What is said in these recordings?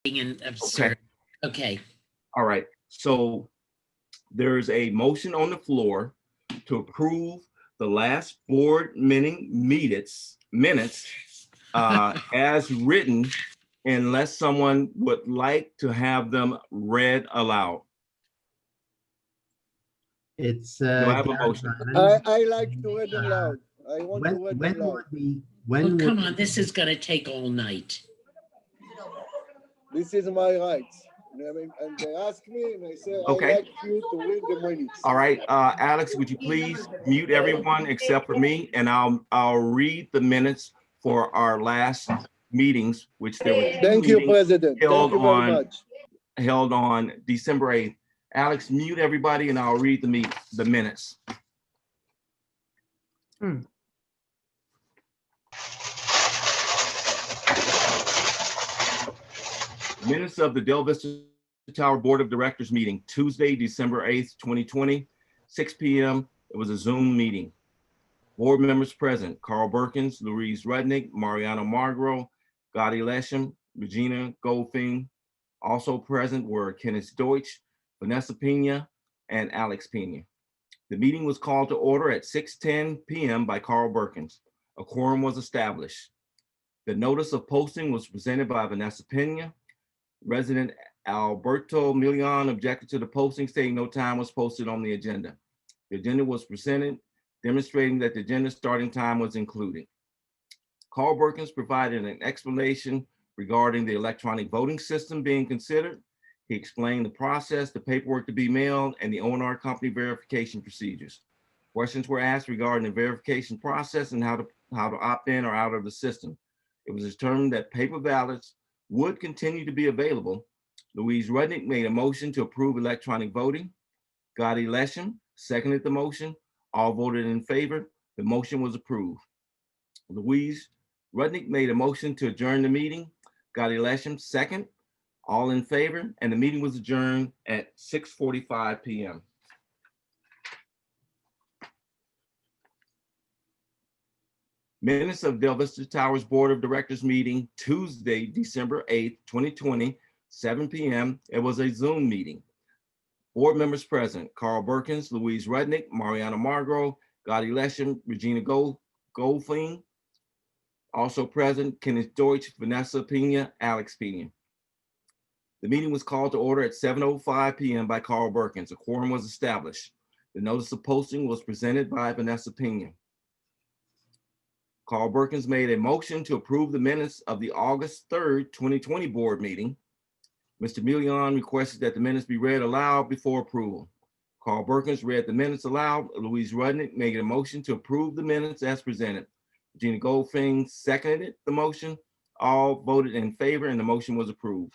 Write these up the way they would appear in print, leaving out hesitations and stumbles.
And absurd. Okay. All right. So there's a motion on the floor to approve the last board minutes as written, unless someone would like to have them read aloud. It's Do I have a motion? I like to read them loud. I want when to read when them loud. were the Well, when come were on, this is gonna take all night. This is my rights. And they ask me, and I say, Okay. I like you to read the minutes. All right, Alex, would you please mute everyone except for me, and I'll read the minutes for our last meetings, which there were two Thank you, meetings President. Thank held you very on much. held on December 8th. Alex, mute everybody, and I'll read the minutes. Minutes of the Delvista Tower Board of Directors meeting, Tuesday, December 8th, 2020, 6 p.m. It was a Zoom meeting. Board members present: Carl Berkins, Louise Rudnick, Mariano Margro, Gotti Lesham, Regina Goldfing. Also present were Kenneth Deutsch, Vanessa Pena, and Alex Pena. The meeting was called to order at 6:10 p.m. by Carl Berkins. A quorum was established. The notice of posting was presented by Vanessa Pena. Resident Alberto Milian objected to the posting, stating no time was posted on the agenda. The agenda was presented, demonstrating that the agenda starting time was included. Carl Berkins provided an explanation regarding the electronic voting system being considered. He explained the process, the paperwork to be mailed, and the O&R company verification procedures. Questions were asked regarding the verification process and how to opt in or out of the system. It was determined that paper ballots would continue to be available. Louise Rudnick made a motion to approve electronic voting. Gotti Lesham seconded the motion. All voted in favor. The motion was approved. Louise Rudnick made a motion to adjourn the meeting. Gotti Lesham second. All in favor, and the meeting was adjourned at 6:45 p.m. Minutes of Delvista Towers Board of Directors meeting, Tuesday, December 8th, 2020, 7 p.m. It was a Zoom meeting. Board members present: Carl Berkins, Louise Rudnick, Mariana Margro, Gotti Lesham, Regina Goldfling. Also present: Kenneth Deutsch, Vanessa Pena, Alex Pena. The meeting was called to order at 7:05 p.m. by Carl Berkins. A quorum was established. The notice of posting was presented by Vanessa Pena. Carl Berkins made a motion to approve the minutes of the August 3rd, 2020 board meeting. Mr. Milian requested that the minutes be read aloud before approval. Carl Berkins read the minutes aloud. Louise Rudnick made a motion to approve the minutes as presented. Regina Goldfing seconded the motion. All voted in favor, and the motion was approved.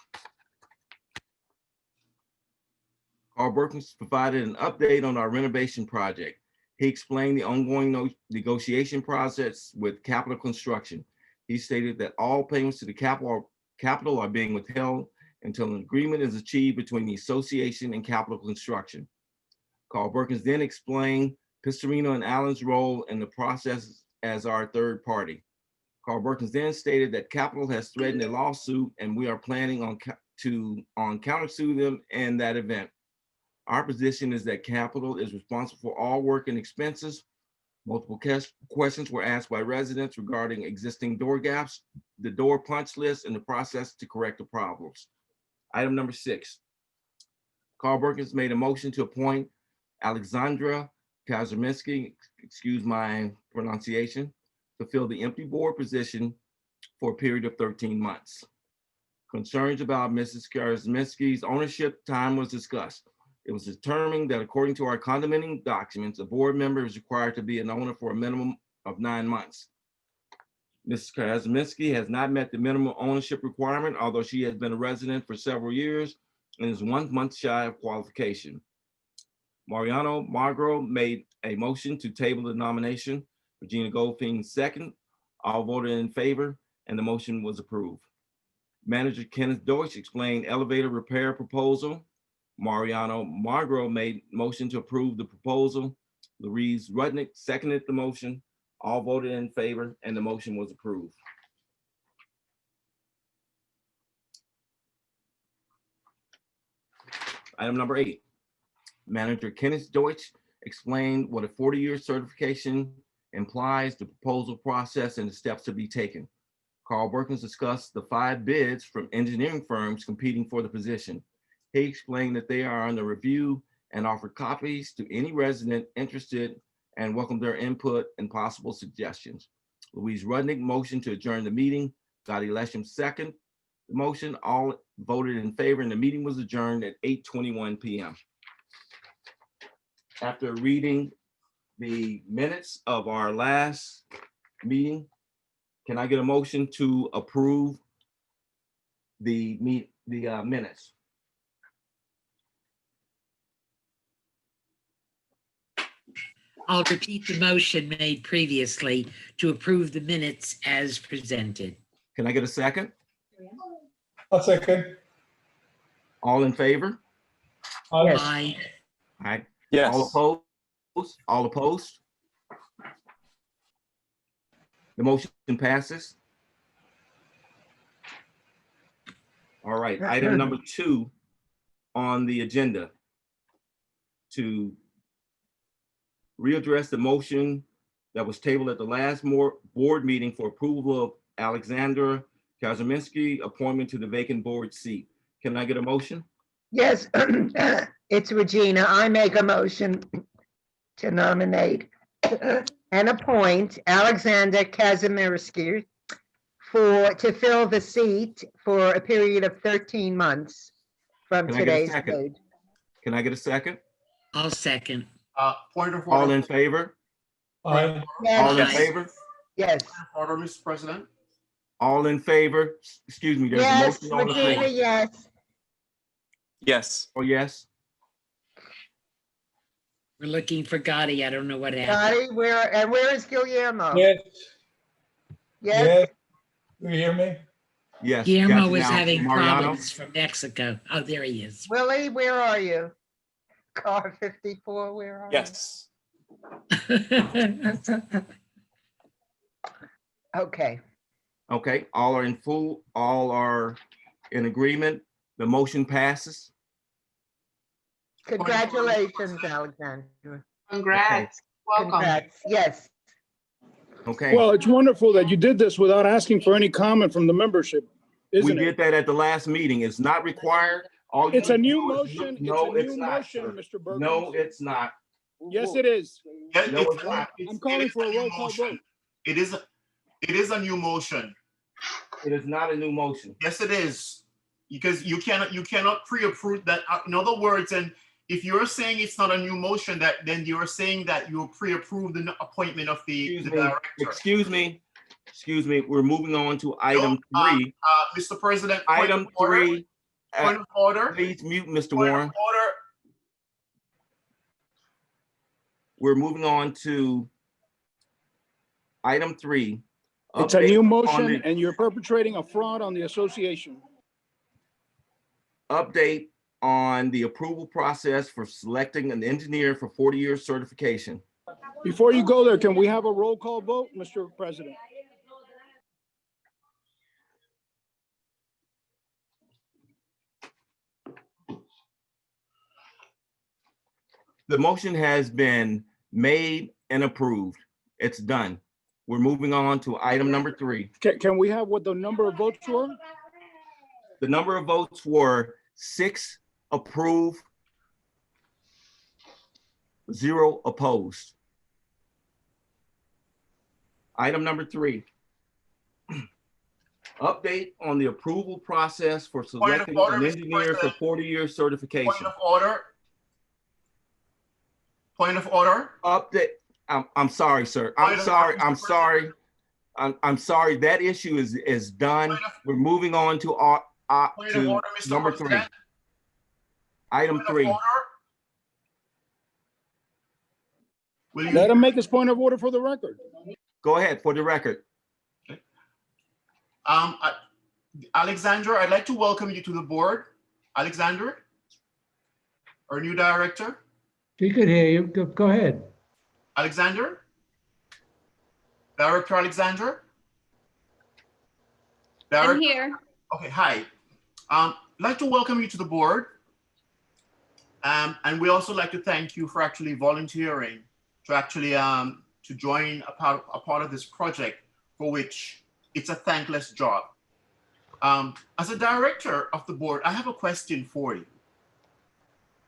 Carl Berkins provided an update on our renovation project. He explained the ongoing negotiation process with Capital Construction. He stated that all payments to the capital are being withheld until an agreement is achieved between the association and Capital Construction. Carl Berkins then explained Pistorino and Allen's role in the process as our third party. Carl Berkins then stated that Capital has threatened a lawsuit, and we are planning on countersue them in that event. Our position is that Capital is responsible for all work and expenses. Multiple questions were asked by residents regarding existing door gaps, the door punch list, and the process to correct the problems. Item number 6. Carl Berkins made a motion to appoint Alexandra Kazarminski, excuse my pronunciation, to fill the empty board position for a period of 13 months. Concerns about Mrs. Kazarminski's ownership time was discussed. It was determined that according to our condominium documents, a board member is required to be an owner for a minimum of 9 months. Mrs. Kazarminski has not met the minimum ownership requirement, although she has been a resident for several years and is 1 month shy of qualification. Mariano Margro made a motion to table the nomination. Regina Goldfing second. All voted in favor, and the motion was approved. Manager Kenneth Deutsch explained elevator repair proposal. Mariano Margro made motion to approve the proposal. Louise Rudnick seconded the motion. All voted in favor, and the motion was approved. Item number 8, Manager Kenneth Deutsch explained what a 40-year certification implies, the proposal process, and the steps to be taken. Carl Perkins discussed the 5 bids from engineering firms competing for the position. He explained that they are under review and offered copies to any resident interested and welcomed their input and possible suggestions. Louise Rudnick motioned to adjourn the meeting. Dottie Lesham second the motion. All voted in favor, and the meeting was adjourned at 8:21 p.m. After reading the minutes of our last meeting, can I get a motion to approve the minutes? I'll repeat the motion made previously to approve the minutes as presented. Can I get a second? I'll second. All in favor? Yes. Aye. Aye. Yes. All opposed? All opposed? The motion passes. All right, item number 2 on the agenda to readdress the motion that was tabled at the last board meeting for approval of Alexandra Kaczmarski appointment to the vacant board seat. Can I get a motion? Yes, it's Regina. I make a motion to nominate and appoint Alexander Kaczmarski to fill the seat for a period of 13 months from Can I get a today's second? date. Can I get a second? I'll second. Point of All order. in favor? Aye. All in Yes, Aye. favor? yes, Order, Mr. President. All in favor? Excuse me, there's a yes, motion on the Regina, floor. yes. Yes. Oh, yes? We're looking for Gotti. I don't know what happened. Dottie, where is Guillermo? Yes. Yes, Yes. You hear me? Yes. Guillermo got you was now. having Mariano? problems from Mexico. Oh, there he is. Willie, where are you? Car 54, where are you? Yes. Okay, Okay, all are in agreement. The motion passes. congratulations, Alexandra. Congrats. Welcome. Congrats, yes. Okay, Well, it's wonderful that you did this without asking for any comment from the membership, we isn't did it? that at the last meeting. It's not required. All you It's a need to new do is- motion. No, It's a it's new not, motion, sir. Mr. Perkins. No, it's not. Yes, it is. Yeah, No, it's not. I'm calling for a roll call vote. It is a new motion. It is not a new motion. Yes, it is. Because you cannot pre-approve that. In other words, and if you're saying it's not a new motion, that then you're saying that you pre-approve the appointment of the director. Excuse me. We're moving on to item 3. Mr. President. Item 3. Point of order. Please mute Mr. Point Warren. of order. We're moving on to item 3. It's a Update new on motion the- and you're perpetrating a fraud on the association. Update on the approval process for selecting an engineer for 40-year certification. Before you go there, can we have a roll call vote, Mr. President? The motion has been made and approved. It's done. We're moving on to item number 3. Can we have what the number of votes were? The number of votes were 6 approved, 0 opposed. Item number 3. Update on the approval process for selecting order, an Mr. engineer for President. 40-year Point certification. of order. Point of order. Update, I'm sorry, sir. I'm sorry. I'm sorry. That issue is done. Point of- We're moving on to Point of order, Mr. number 3. President. Item Point of 3. order. Will Let you, him make his point of order for the record. Go ahead for the record. Alexandra, I'd like to welcome you to the board. Alexandra, our new director. She could hear you. Go ahead. Alexander? Director Alexander? I'm here. Okay, hi. I'd like to welcome you to the board. And we also like to thank you for actually volunteering to actually to join a part of this project, for which it's a thankless job. As a director of the board, I have a question for you.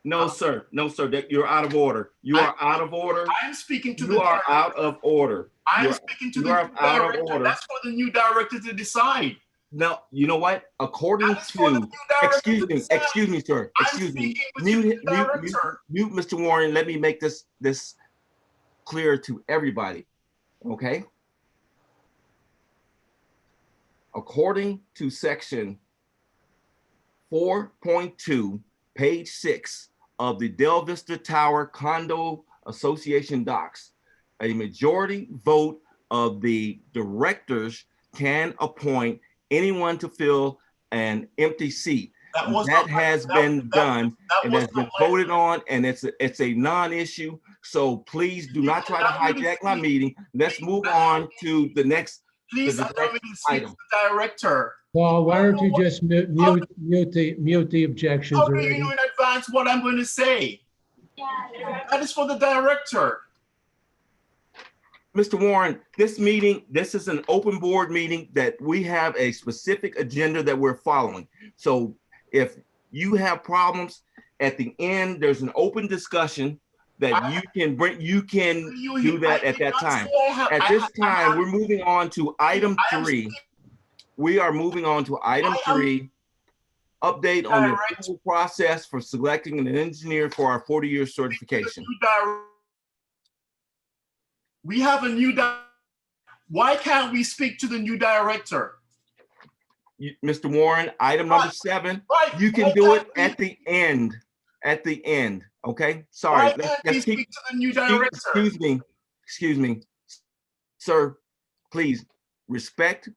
No, sir. No, sir. That you're out of order. You are out of order. I am speaking to You are out of order. I am You're- speaking to you the are new out of director. order. That's for the new director to decide. No, you know what? According That is for the to, new director to decide. excuse me, sir. I'm Excuse me. speaking with you, Mute, director. mute, Mr. Warren. Let me make this clear to everybody. Okay. According to section 4.2, page 6 of the Delvista Tower Condo Association docs, a majority vote of the directors can appoint anyone to fill an empty seat. That has been done and has been voted on, and it's a non-issue. So please do not try to hijack my meeting. Let's move on to the next. Please allow me to speak to the director. Paul, why don't you just mute the objections How do you already? know in advance what I'm going to say? That is for the director. Mr. Warren, this meeting, this is an open board meeting that we have a specific agenda that we're following. So if you have problems at the end, there's an open discussion that you can bring, you can do that at that time. At this time, we're moving on to item 3. We are moving on to item 3, update on the approval process for selecting an engineer for our 40-year certification. We have a new director. Why can't we speak to the new director? Mr. Warren, item number 7, you can do it at the end. At the end, okay? Sorry. Why can't we speak to the new director? Excuse me. Sir, please respect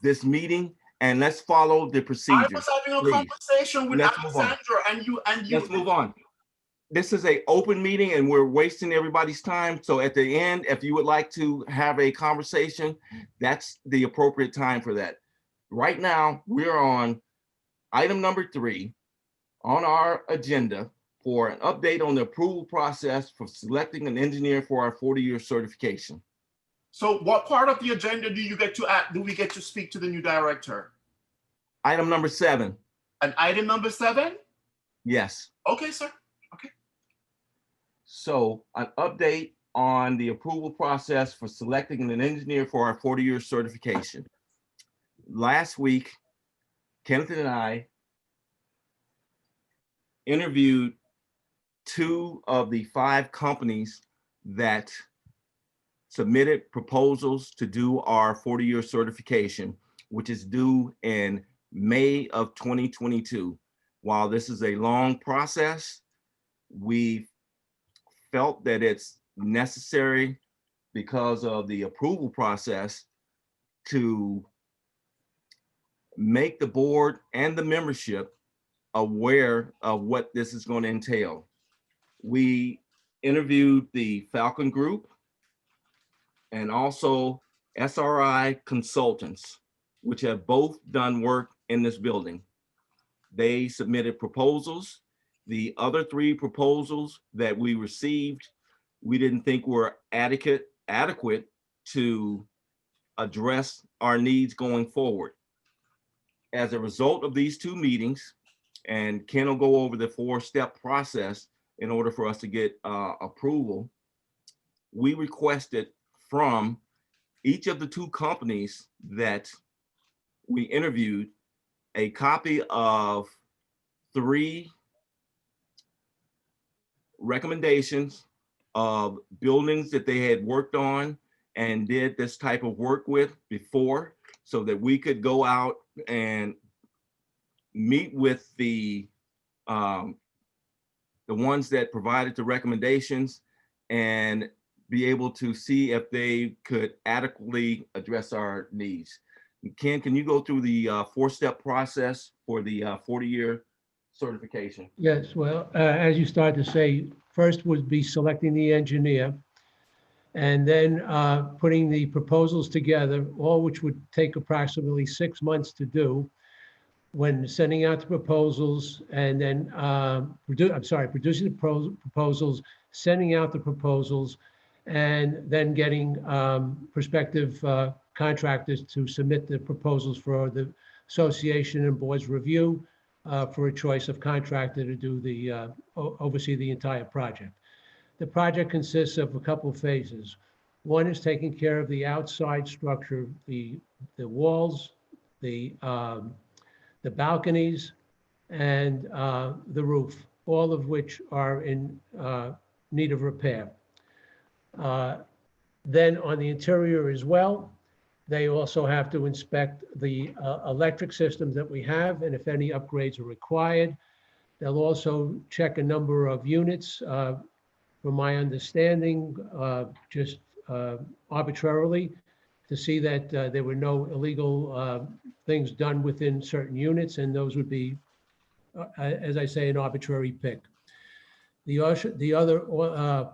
this meeting and let's follow the procedure. I was having a conversation with Alexandra and you. Let's move on. This is an open meeting and we're wasting everybody's time. So at the end, if you would like to have a conversation, that's the appropriate time for that. Right now, we're on item number 3 on our agenda for an update on the approval process for selecting an engineer for our 40-year certification. So what part of the agenda do you get to add? Do we get to speak to the new director? Item number 7. And item number 7? Yes. Okay, sir. Okay. So an update on the approval process for selecting an engineer for our 40-year certification. Last week, Kenneth and I interviewed 2 of the 5 companies that submitted proposals to do our 40-year certification, which is due in May of 2022. While this is a long process, we felt that it's necessary because of the approval process to make the board and the membership aware of what this is going to entail. We interviewed the Falcon Group and also SRI Consultants, which have both done work in this building. They submitted proposals. The other 3 proposals that we received, we didn't think were adequate to address our needs going forward. As a result of these 2 meetings, and Ken will go over the 4-step process in order for us to get approval, we requested from each of the 2 companies that we interviewed a copy of 3 recommendations of buildings that they had worked on and did this type of work with before, so that we could go out and meet with the ones that provided the recommendations and be able to see if they could adequately address our needs. Ken, can you go through the 4-step process for the 40-year certification? Yes, well, as you started to say, first would be selecting the engineer and then putting the proposals together, all which would take approximately 6 months to do. when sending out the proposals and then, producing the proposals, sending out the proposals, and then getting prospective contractors to submit the proposals for the association and board's review for a choice of contractor to do the, oversee the entire project. The project consists of a couple of phases. One is taking care of the outside structure, the walls, the balconies, and the roof, all of which are in need of repair. Then on the interior as well, they also have to inspect the electric systems that we have, and if any upgrades are required. They'll also check a number of units, from my understanding, just arbitrarily, to see that there were no illegal things done within certain units, and those would be, as I say, an arbitrary pick. The other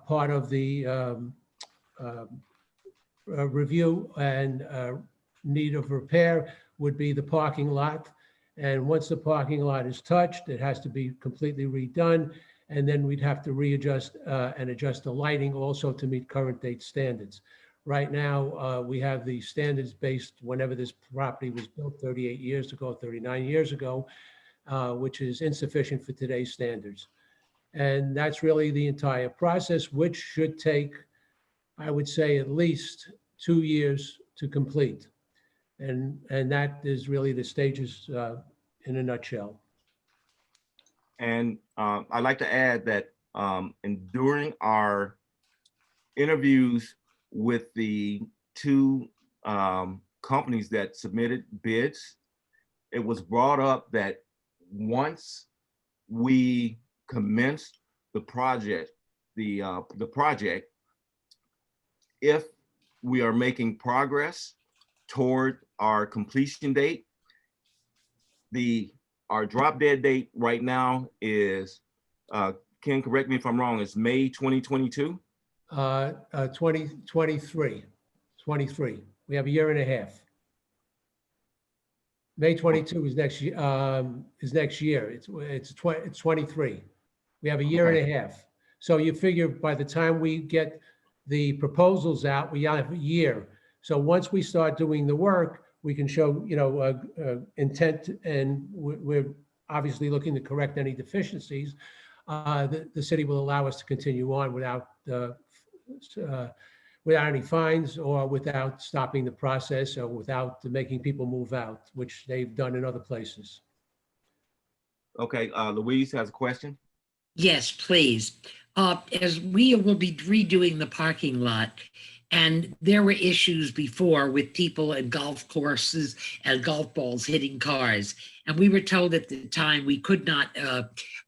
part of the review and need of repair would be the parking lot. And once the parking lot is touched, it has to be completely redone. And then we'd have to readjust and adjust the lighting also to meet current date standards. Right now, we have the standards based whenever this property was built 38 years ago, 39 years ago, which is insufficient for today's standards. And that's really the entire process, which should take, I would say, at least 2 years to complete. And that is really the stages in a nutshell. And I'd like to add that during our interviews with the two companies that submitted bids, it was brought up that once we commenced the project, if we are making progress toward our completion date, our drop dead date right now is, Ken, correct me if I'm wrong, it's May 2022? 23. We have a year and a half. May 22 is next year. It's 23. We have a year and a half. So you figure by the time we get the proposals out, we have a year. So once we start doing the work, we can show, intent, and we're obviously looking to correct any deficiencies. The city will allow us to continue on without any fines or without stopping the process or without making people move out, which they've done in other places. Okay, Louise has a question. Yes, please. As we will be redoing the parking lot, and there were issues before with people and golf courses and golf balls hitting cars. And we were told at the time we could not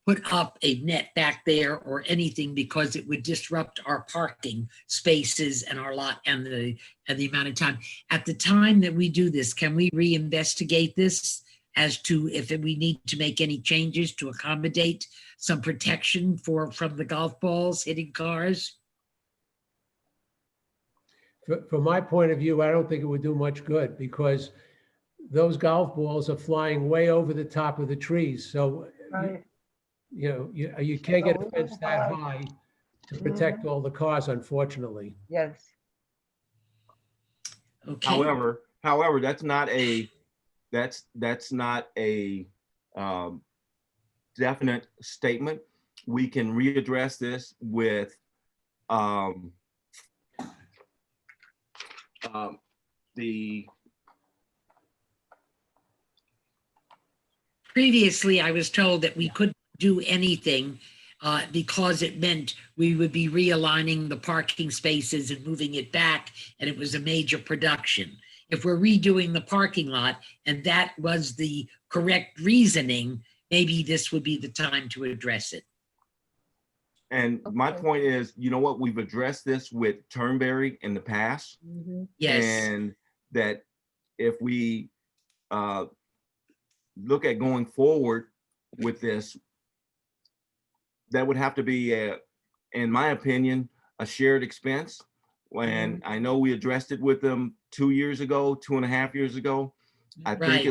put up a net back there or anything because it would disrupt our parking spaces and our lot and the amount of time. At the time that we do this, can we reinvestigate this as to if we need to make any changes to accommodate some protection from the golf balls hitting cars? From my point of view, I don't think it would do much good because those golf balls are flying way over the top of the trees. So, Right. you can't get a fence that high to protect all the cars, unfortunately. Yes. Okay. However, that's not a definite statement. We can readdress this with Previously, I was told that we couldn't do anything because it meant we would be realigning the parking spaces and moving it back, and it was a major production. If we're redoing the parking lot and that was the correct reasoning, maybe this would be the time to address it. And my point is, you know what, we've addressed this with Turnberry in the past. Yes. And that if we look at going forward with this, that would have to be, in my opinion, a shared expense. When I know we addressed it with them 2 years ago, 2.5 years ago, I think Right.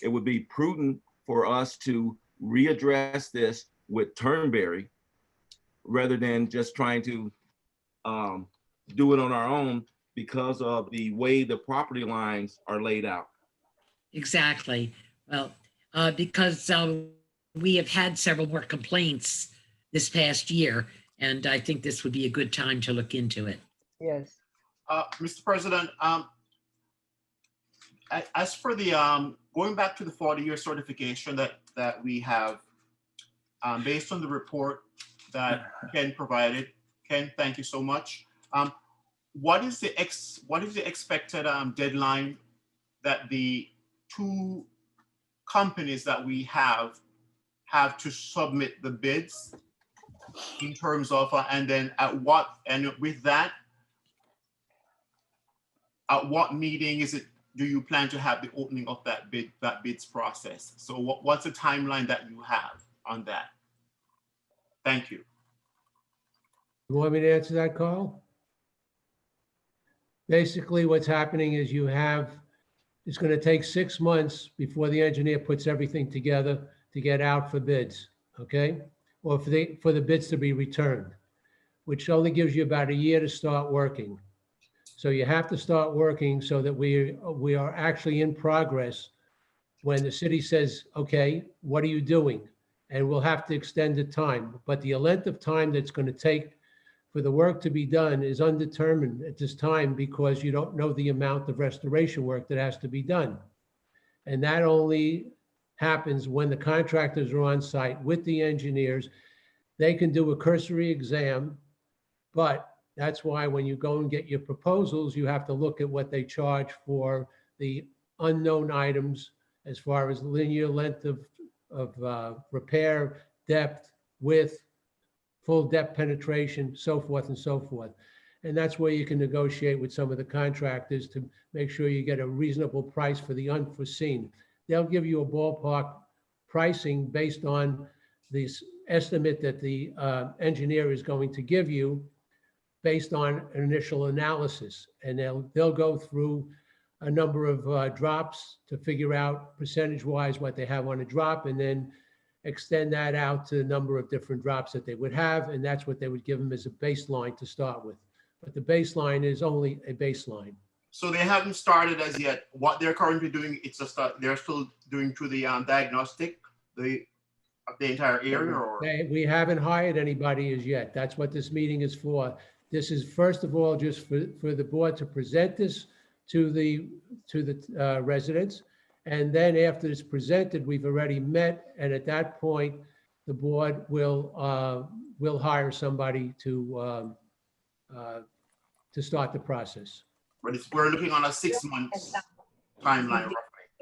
it would be prudent for us to readdress this with Turnberry rather than just trying to do it on our own because of the way the property lines are laid out. Exactly. Well, because we have had several more complaints this past year, and I think this would be a good time to look into it. Yes. Mr. President, as for the going back to the 40-year certification that we have, based on the report that Ken provided, Ken, thank you so much. What is the expected deadline that the two companies that we have to submit the bids in terms of, and then with that, at what meeting do you plan to have the opening of that bids process? So what's the timeline that you have on that? Thank you. You want me to answer that, Carl? Basically, what's happening is it's going to take 6 months before the engineer puts everything together to get out for bids, okay? Or for the bids to be returned, which only gives you about a year to start working. So you have to start working so that we are actually in progress when the city says, okay, what are you doing? And we'll have to extend the time. But the length of time that's going to take for the work to be done is undetermined at this time because you don't know the amount of restoration work that has to be done. And that only happens when the contractors are on site with the engineers. They can do a cursory exam, but that's why when you go and get your proposals, you have to look at what they charge for the unknown items as far as linear length of repair, depth, width, full depth penetration, so forth and so forth. And that's where you can negotiate with some of the contractors to make sure you get a reasonable price for the unforeseen. They'll give you a ballpark pricing based on this estimate that the engineer is going to give you based on an initial analysis. And they'll go through a number of drops to figure out percentage-wise what they have on a drop, and then extend that out to the number of different drops that they would have, and that's what they would give them as a baseline to start with. But the baseline is only a baseline. So they haven't started as yet. What they're currently doing, they're still doing through the diagnostic, the entire area, or? We haven't hired anybody as yet. That's what this meeting is for. This is first of all just for the board to present this to the residents. And then after it's presented, we've already met, and at that point, the board will hire somebody to start the process. But we're looking on a 6 months timeline,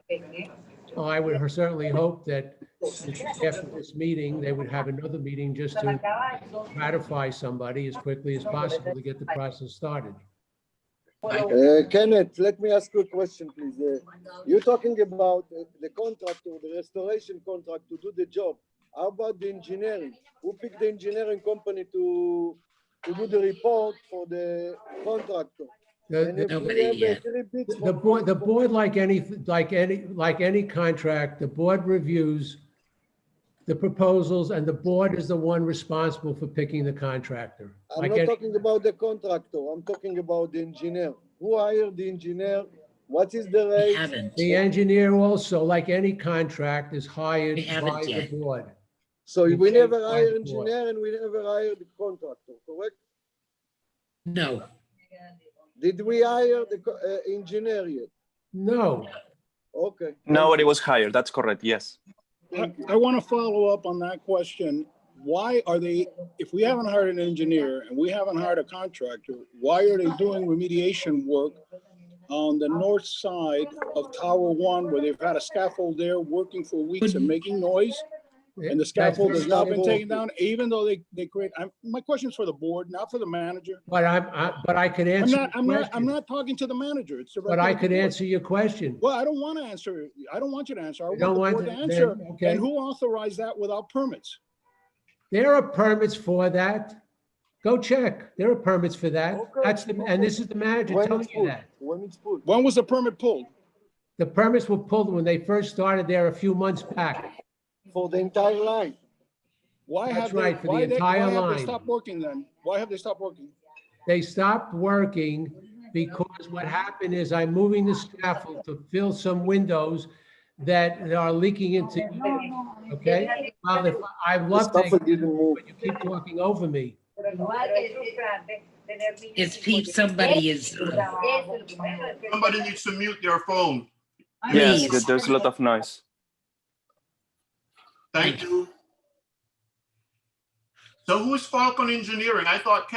roughly. Well, I would certainly hope that after this meeting, they would have another meeting just to ratify somebody as quickly as possible to get the process started. Kenneth, let me ask you a question, please. You're talking about the contractor, the restoration contract to do the job. How about the engineering? Who picked the engineering company to do the report for the contractor? Nobody yet. The board, like any contract, the board reviews the proposals, and the board is the one responsible for picking the contractor. I'm not talking about the contractor. I'm talking about the engineer. Who hired the engineer? What is the We rate? haven't. The engineer also, like any contract, is hired We haven't by the yet. board. So We we paid never by hire the engineer and we never hire the contractor, correct? No, Did we hire the engineer yet? No, Okay. Nobody was hired. That's correct. Yes. I want to follow up on that question. Why are they, if we haven't hired an engineer and we haven't hired a contractor, why are they doing remediation work on the north side of Tower 1 where they've had a scaffold there working for weeks and making noise? And the scaffold has not been taken down, even though they create, my question is for the board, not for the manager. but I could answer your I'm question. not talking to the manager. It's But I could directly to the board. answer your question. Well, I don't want to answer. I don't want you to answer. I You don't want the want board to to- answer. then, okay. And who authorized that without permits? There are permits for that. Go check. There are permits for that. Okay, And this is the manager When telling it's you pulled, that. when it's pulled. When was the permit pulled? The permits were pulled when they first started there a few months back. For the entire line. Why That's have they, right, for the why they, entire why have they line. stopped working then? Why have they stopped working? They stopped working because what happened is I'm moving the scaffold to fill some windows that are leaking into, okay? Well, if I'd The love to, scaffold didn't move. but you keep talking over me. It's Pete, somebody is, Somebody needs to mute their phone. Yes, Please. there's a lot of noise. Thank you. So who's Falcon Engineering? I thought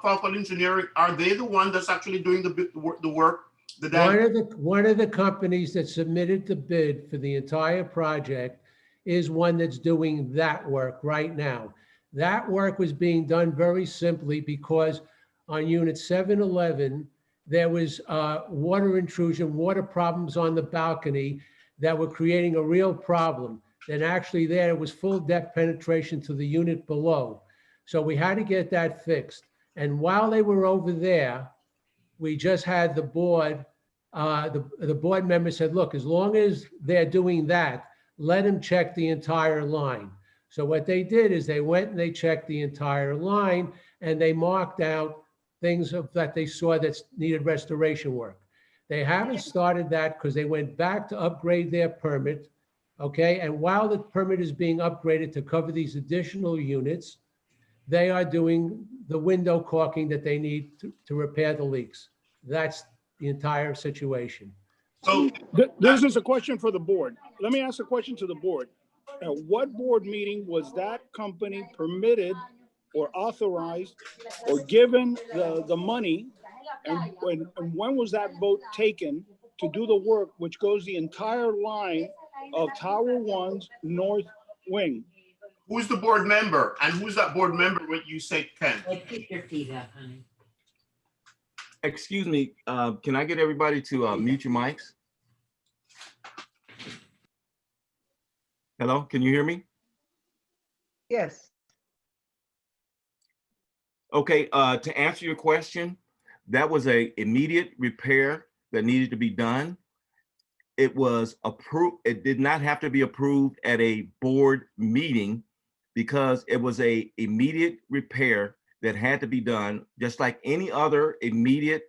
Falcon Engineering, are they the one that's actually doing the work? One of the companies that submitted the bid for the entire project is one that's doing that work right now. That work was being done very simply because on unit 711, there was water intrusion, water problems on the balcony that were creating a real problem. Then actually there was full depth penetration to the unit below. So we had to get that fixed. And while they were over there, we just had the board, the board member said, look, as long as they're doing that, let them check the entire line. So what they did is they went and they checked the entire line and they marked out things that they saw that needed restoration work. They haven't started that because they went back to upgrade their permit. Okay, and while the permit is being upgraded to cover these additional units, they are doing the window caulking that they need to repair the leaks. That's the entire situation. So This is a question for the board. Let me ask a question to the board. At what board meeting was that company permitted or authorized or given the money? And when was that vote taken to do the work, which goes the entire line of Tower 1's north wing? who's the board member? And who's that board member when you say Ken? keep your feet up, honey. Excuse me, can I get everybody to mute your mics? Hello, can you hear me? Yes. Okay, to answer your question, that was a immediate repair that needed to be done. It was approved. It did not have to be approved at a board meeting because it was a immediate repair that had to be done, just like any other immediate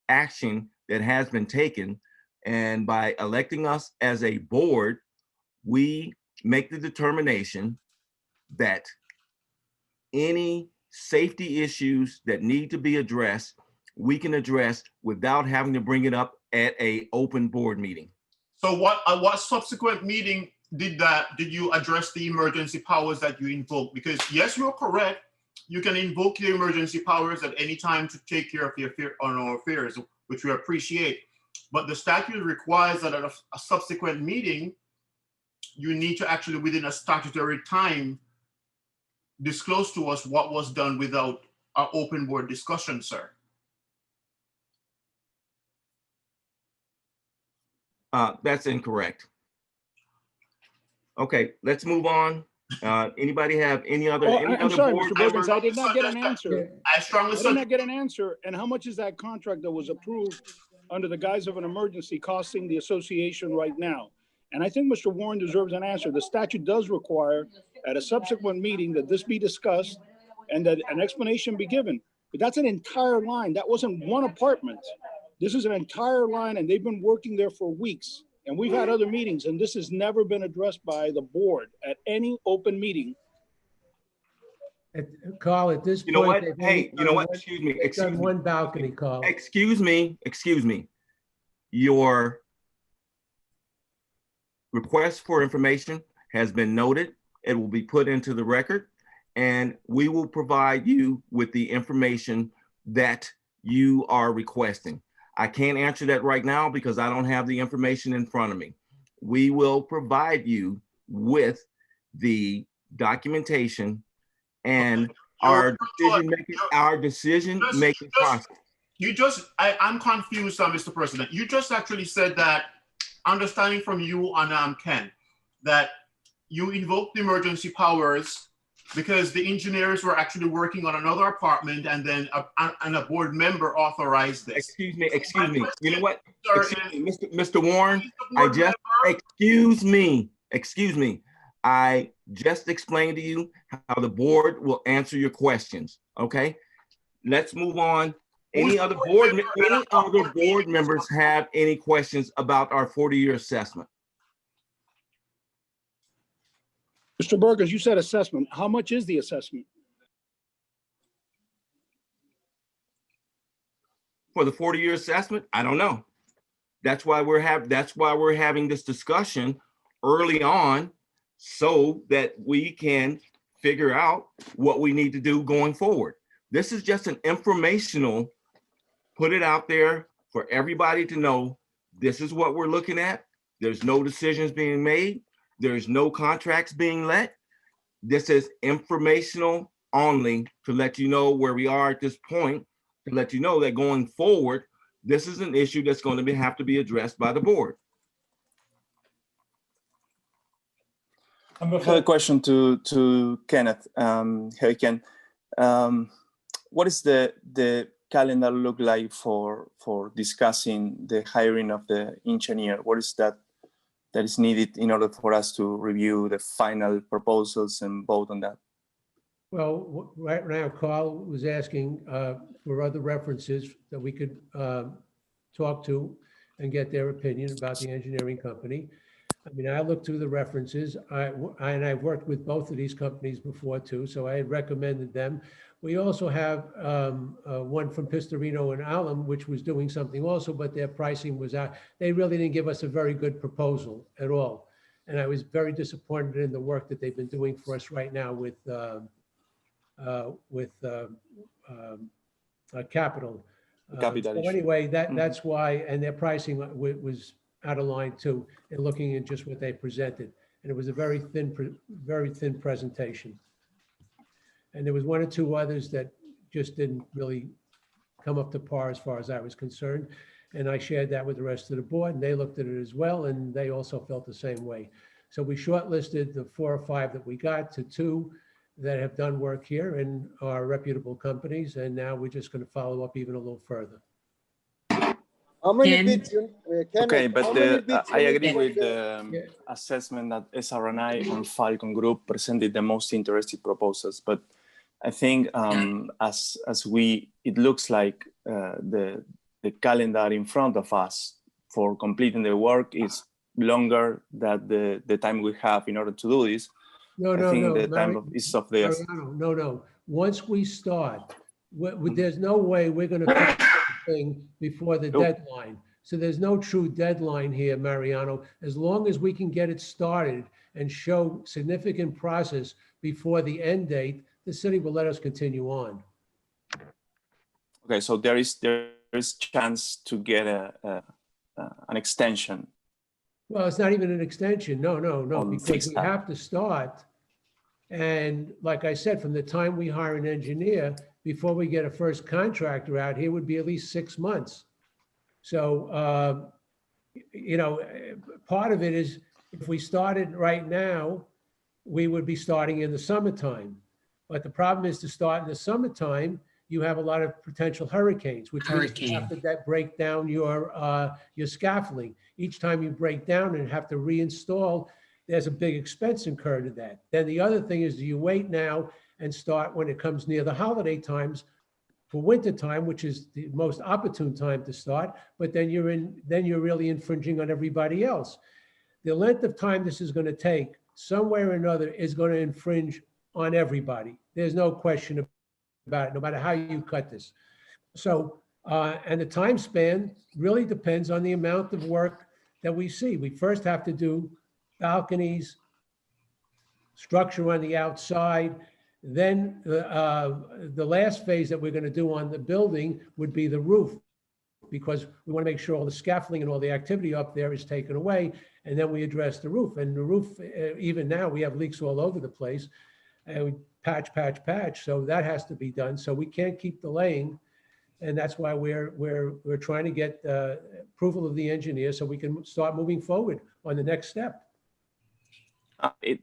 action that has been taken. And by electing us as a board, we make the determination that any safety issues that need to be addressed, we can address without having to bring it up at an open board meeting. So what subsequent meeting did you address the emergency powers that you invoked? Because yes, you're correct. You can invoke your emergency powers at any time to take care of your affairs, which we appreciate. But the statute requires that at a subsequent meeting, you need to actually, within a statutory time, disclose to us what was done without an open board discussion, sir. That's incorrect. Okay, let's move on. Anybody have any other? I'm sorry, board Mr. Borges, members? I did not get an answer. I strongly I did not suggest. get an answer. And how much is that contract that was approved under the guise of an emergency costing the association right now? And I think Mr. Warren deserves an answer. The statute does require at a subsequent meeting that this be discussed and that an explanation be given. But that's an entire line. That wasn't one apartment. This is an entire line and they've been working there for weeks. And we've had other meetings and this has never been addressed by the board at any open meeting. Carl, at this point. You know what? they've Hey, only you know done what? one- Excuse me. they've Excuse done me. one balcony, Carl. Excuse me. Excuse me. Your request for information has been noted. It will be put into the record and we will provide you with the information that you are requesting. I can't answer that right now because I don't have the information in front of me. We will provide you with the documentation and our decision making process. I'm confused, Mr. President. You just actually said that, understanding from you on Ken, that you invoked the emergency powers because the engineers were actually working on another apartment, and then a board member authorized this. Excuse me. You know what? Sir, Excuse me, Mr. Warren, is the board member- excuse me. I just explained to you how the board will answer your questions, okay? Let's move on. Any other board members have any questions about our 40-year assessment? Mr. Burgers, you said assessment. How much is the assessment? For the 40-year assessment? I don't know. That's why we're having this discussion early on so that we can figure out what we need to do going forward. This is just an informational, put it out there for everybody to know this is what we're looking at. There's no decisions being made. There's no contracts being let. This is informational only to let you know where we are at this point, to let you know that going forward, this is an issue that's going to have to be addressed by the board. I have a question to Kenneth. Hey, Ken. What is the calendar look like for discussing the hiring of the engineer? What is that is needed in order for us to review the final proposals and vote on that? Well, right now, Carl was asking for other references that we could talk to and get their opinion about the engineering company. I mean, I looked through the references, and I've worked with both of these companies before too, so I had recommended them. We also have one from Pistorino and Alum, which was doing something also, but their pricing was out. They really didn't give us a very good proposal at all. And I was very disappointed in the work that they've been doing for us right now with Capital. So anyway, that's why, and their pricing was out of line too, and looking at just what they presented. And it was a very thin presentation. And there was one or two others that just didn't really come up to par as far as I was concerned. And I shared that with the rest of the board, and they looked at it as well, and they also felt the same way. So we shortlisted the 4 or 5 that we got to 2 that have done work here and are reputable companies. And now we're just going to follow up even a little further. How many Ken? bids? Okay, but I agree with the Yeah. assessment that SRNI and Falcon Group presented the most interested proposals. But I think it looks like the calendar in front of us for completing the work is longer than the time we have in order to do this. No, the time is of the essence. No. Once we start, there's no way we're going to finish anything before the deadline. So there's no true deadline here, Mariano. As long as we can get it started and show significant process before the end date, the city will let us continue on. Okay, so there is chance to get an extension. Well, it's not even an extension. No, because fixed we time. have to start. And like I said, from the time we hire an engineer, before we get a first contractor out here would be at least 6 months. So, part of it is if we started right now, we would be starting in the summertime. But the problem is to start in the summertime, you have a lot of potential hurricanes, which means you have to break down your scaffolding. Each time you break down and have to reinstall, there's a big expense incurred to that. Then the other thing is, do you wait now and start when it comes near the holiday times for winter time, which is the most opportune time to start, but then you're really infringing on everybody else. The length of time this is going to take, somewhere or another, is going to infringe on everybody. There's no question about it, no matter how you cut this. So, and the time span really depends on the amount of work that we see. We first have to do balconies, structure on the outside. Then the last phase that we're going to do on the building would be the roof, because we want to make sure all the scaffolding and all the activity up there is taken away. And then we address the roof. And the roof, even now, we have leaks all over the place. And we patch. So that has to be done. So we can't keep delaying. And that's why we're trying to get approval of the engineer so we can start moving forward on the next step. It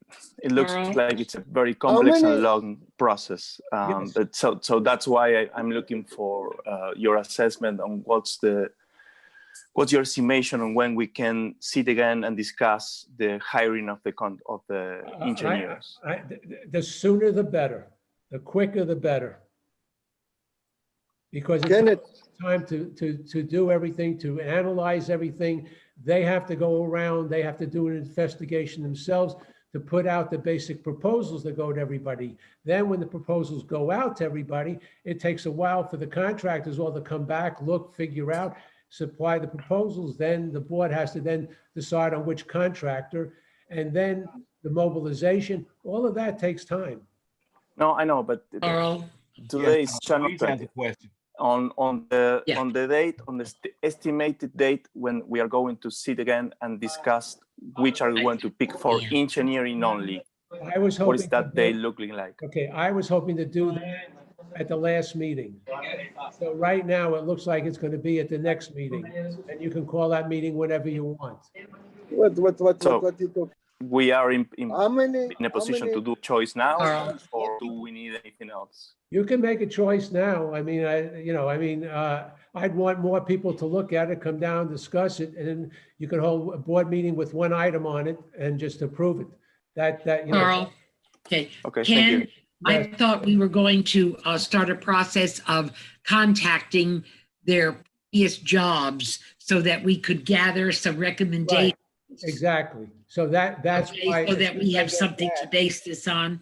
looks Carl? like it's a very complex many- and long process. Yes. But so that's why I'm looking for your assessment on what's your estimation on when we can sit again and discuss the hiring of the engineers. The sooner the better, the quicker the better. Because it Kenneth, takes time to do everything, to analyze everything. They have to go around, they have to do an investigation themselves to put out the basic proposals that go to everybody. Then when the proposals go out to everybody, it takes a while for the contractors all to come back, look, figure out, supply the proposals. Then the board has to then decide on which contractor, and then the mobilization, all of that takes time. No, I know, but Carl? today is Yes, January Luis has 20. a question. On the Yeah. date, on the estimated date when we are going to sit again and discuss which are we going to pick for Yeah. engineering only. I was What is hoping. that to day do- looking like? Okay, I was hoping to do that at the last meeting. So right now, it looks like it's going to be at the next meeting, and you can call that meeting whenever you want. what you talk? We are in How many? a position how to many- do choice now, Carl? or do we need anything else? You can make a choice now. I mean, I'd want more people to look at it, come down, discuss it, and then you can hold a board meeting with one item on it and just approve it. That, you know. Carl? Okay. Okay, thank you. Ken, I thought we were going to start a process of contacting their previous jobs so that we could gather some recommendations. Exactly. So that's Okay, why. so that we have something to base this on.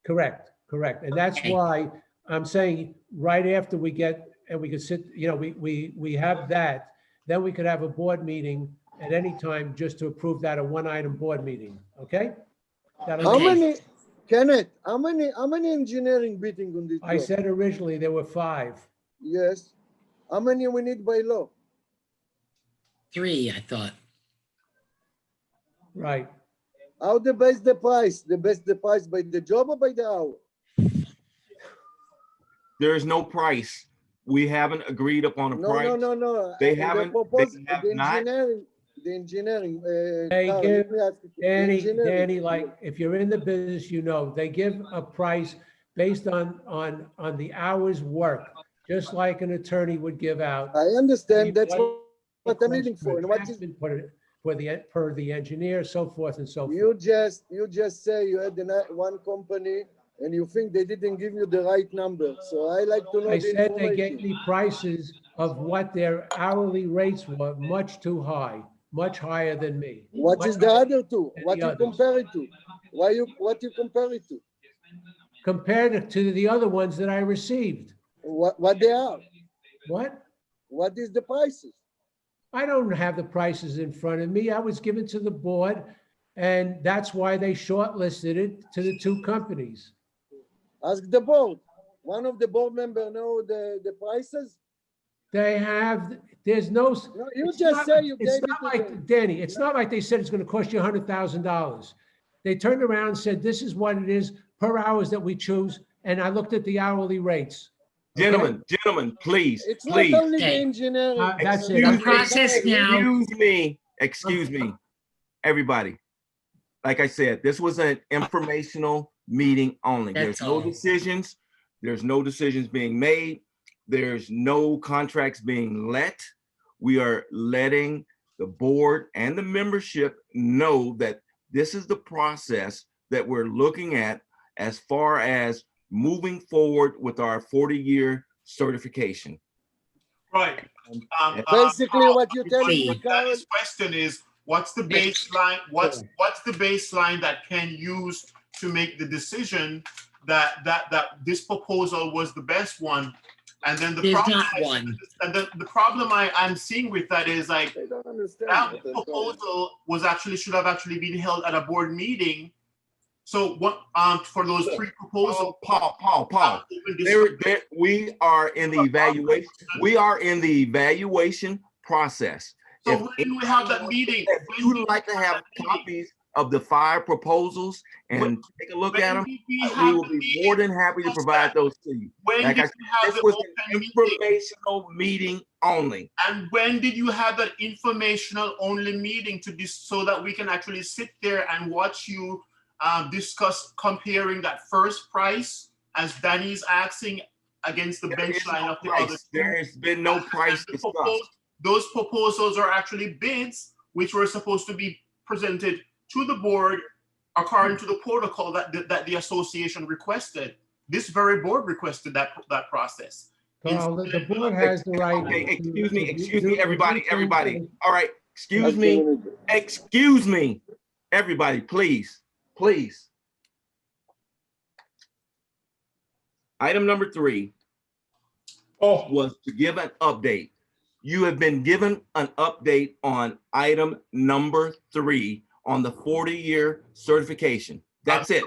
Correct. And that's Okay. why I'm saying right after we get, and we could sit, we have that, then we could have a board meeting at any time just to approve that, a one-item board meeting, okay? That'll- How Okay. many, Kenneth, how many engineering bidding on this I job? said originally there were 5. Yes. How many we need by law? 3, I thought. Right. How they base the price? They base the price by the job or by the hour? There is no price. We haven't agreed upon a price. No. They The haven't- propos- they have the not- engineering, They Carl, give- let me ask you, the engineering- Danny, like, if you're in the business, they give a price based on the hours worked, just like an attorney would give out. I understand, that's What what I'm looking for, and what is, per the engineer, so forth and so forth. you just say you had one company and you think they didn't give you the right number, so I like to know I the said they gave information. me prices of what their hourly rates were, much too high, much higher than me. What is Much the higher other two? than What the you others. compare it to? What you compare it to? Compared to the other ones that I received. What they are? What? What is the prices? I don't have the prices in front of me. I was given to the board, and that's why they shortlisted it to the 2 companies. Ask the board. One of the board member know the prices? They have, there's no. No, you it's just not- say you it's gave it not to like them. Danny, it's not like they said it's gonna cost you $100,000. They turned around and said, this is what it is per hours that we choose, and I looked at the hourly rates. Okay? Gentlemen, please, It's not please. only the Okay. engineering. That's it. Excuse The me. process now, Excuse me, everybody. Like I said, this was an informational meeting only. That's There's no all. decisions. There's no decisions being made. There's no contracts being let. We are letting the board and the membership know that this is the process that we're looking at as far as moving forward with our 40-year certification. Right. Basically, what you're telling See. me, Carl, Danny's question is, what's the baseline? What's the baseline that can use to make the decision that this proposal was the best one? And then the there's problem, not one. and the problem I'm seeing with that is like they don't understand. that what I'm saying. proposal should have actually been held at a board meeting. So what for those 3 proposals? Paul. We are in the evaluation. We are in the evaluation process. So If when did we have that meeting? If you would like to have copies of the 5 proposals and take a look at them, we will be more than happy to provide those to you. When Like did I you said, have this the was open an meeting? informational meeting only. And when did you have that informational only meeting so that we can actually sit there and watch you discuss comparing that first price as Danny's asking against the There is bench line no of the price. other. There has been no price discussed. Those proposals are actually bids, which were supposed to be presented to the board according to the protocol that the association requested. This very board requested that process. Carl, the board has the right. Okay, excuse to- me, everybody. All right, excuse me, everybody, please. Item number 3 was to give an update. You have been given an update on item number 3 on the 40-year certification. That's it.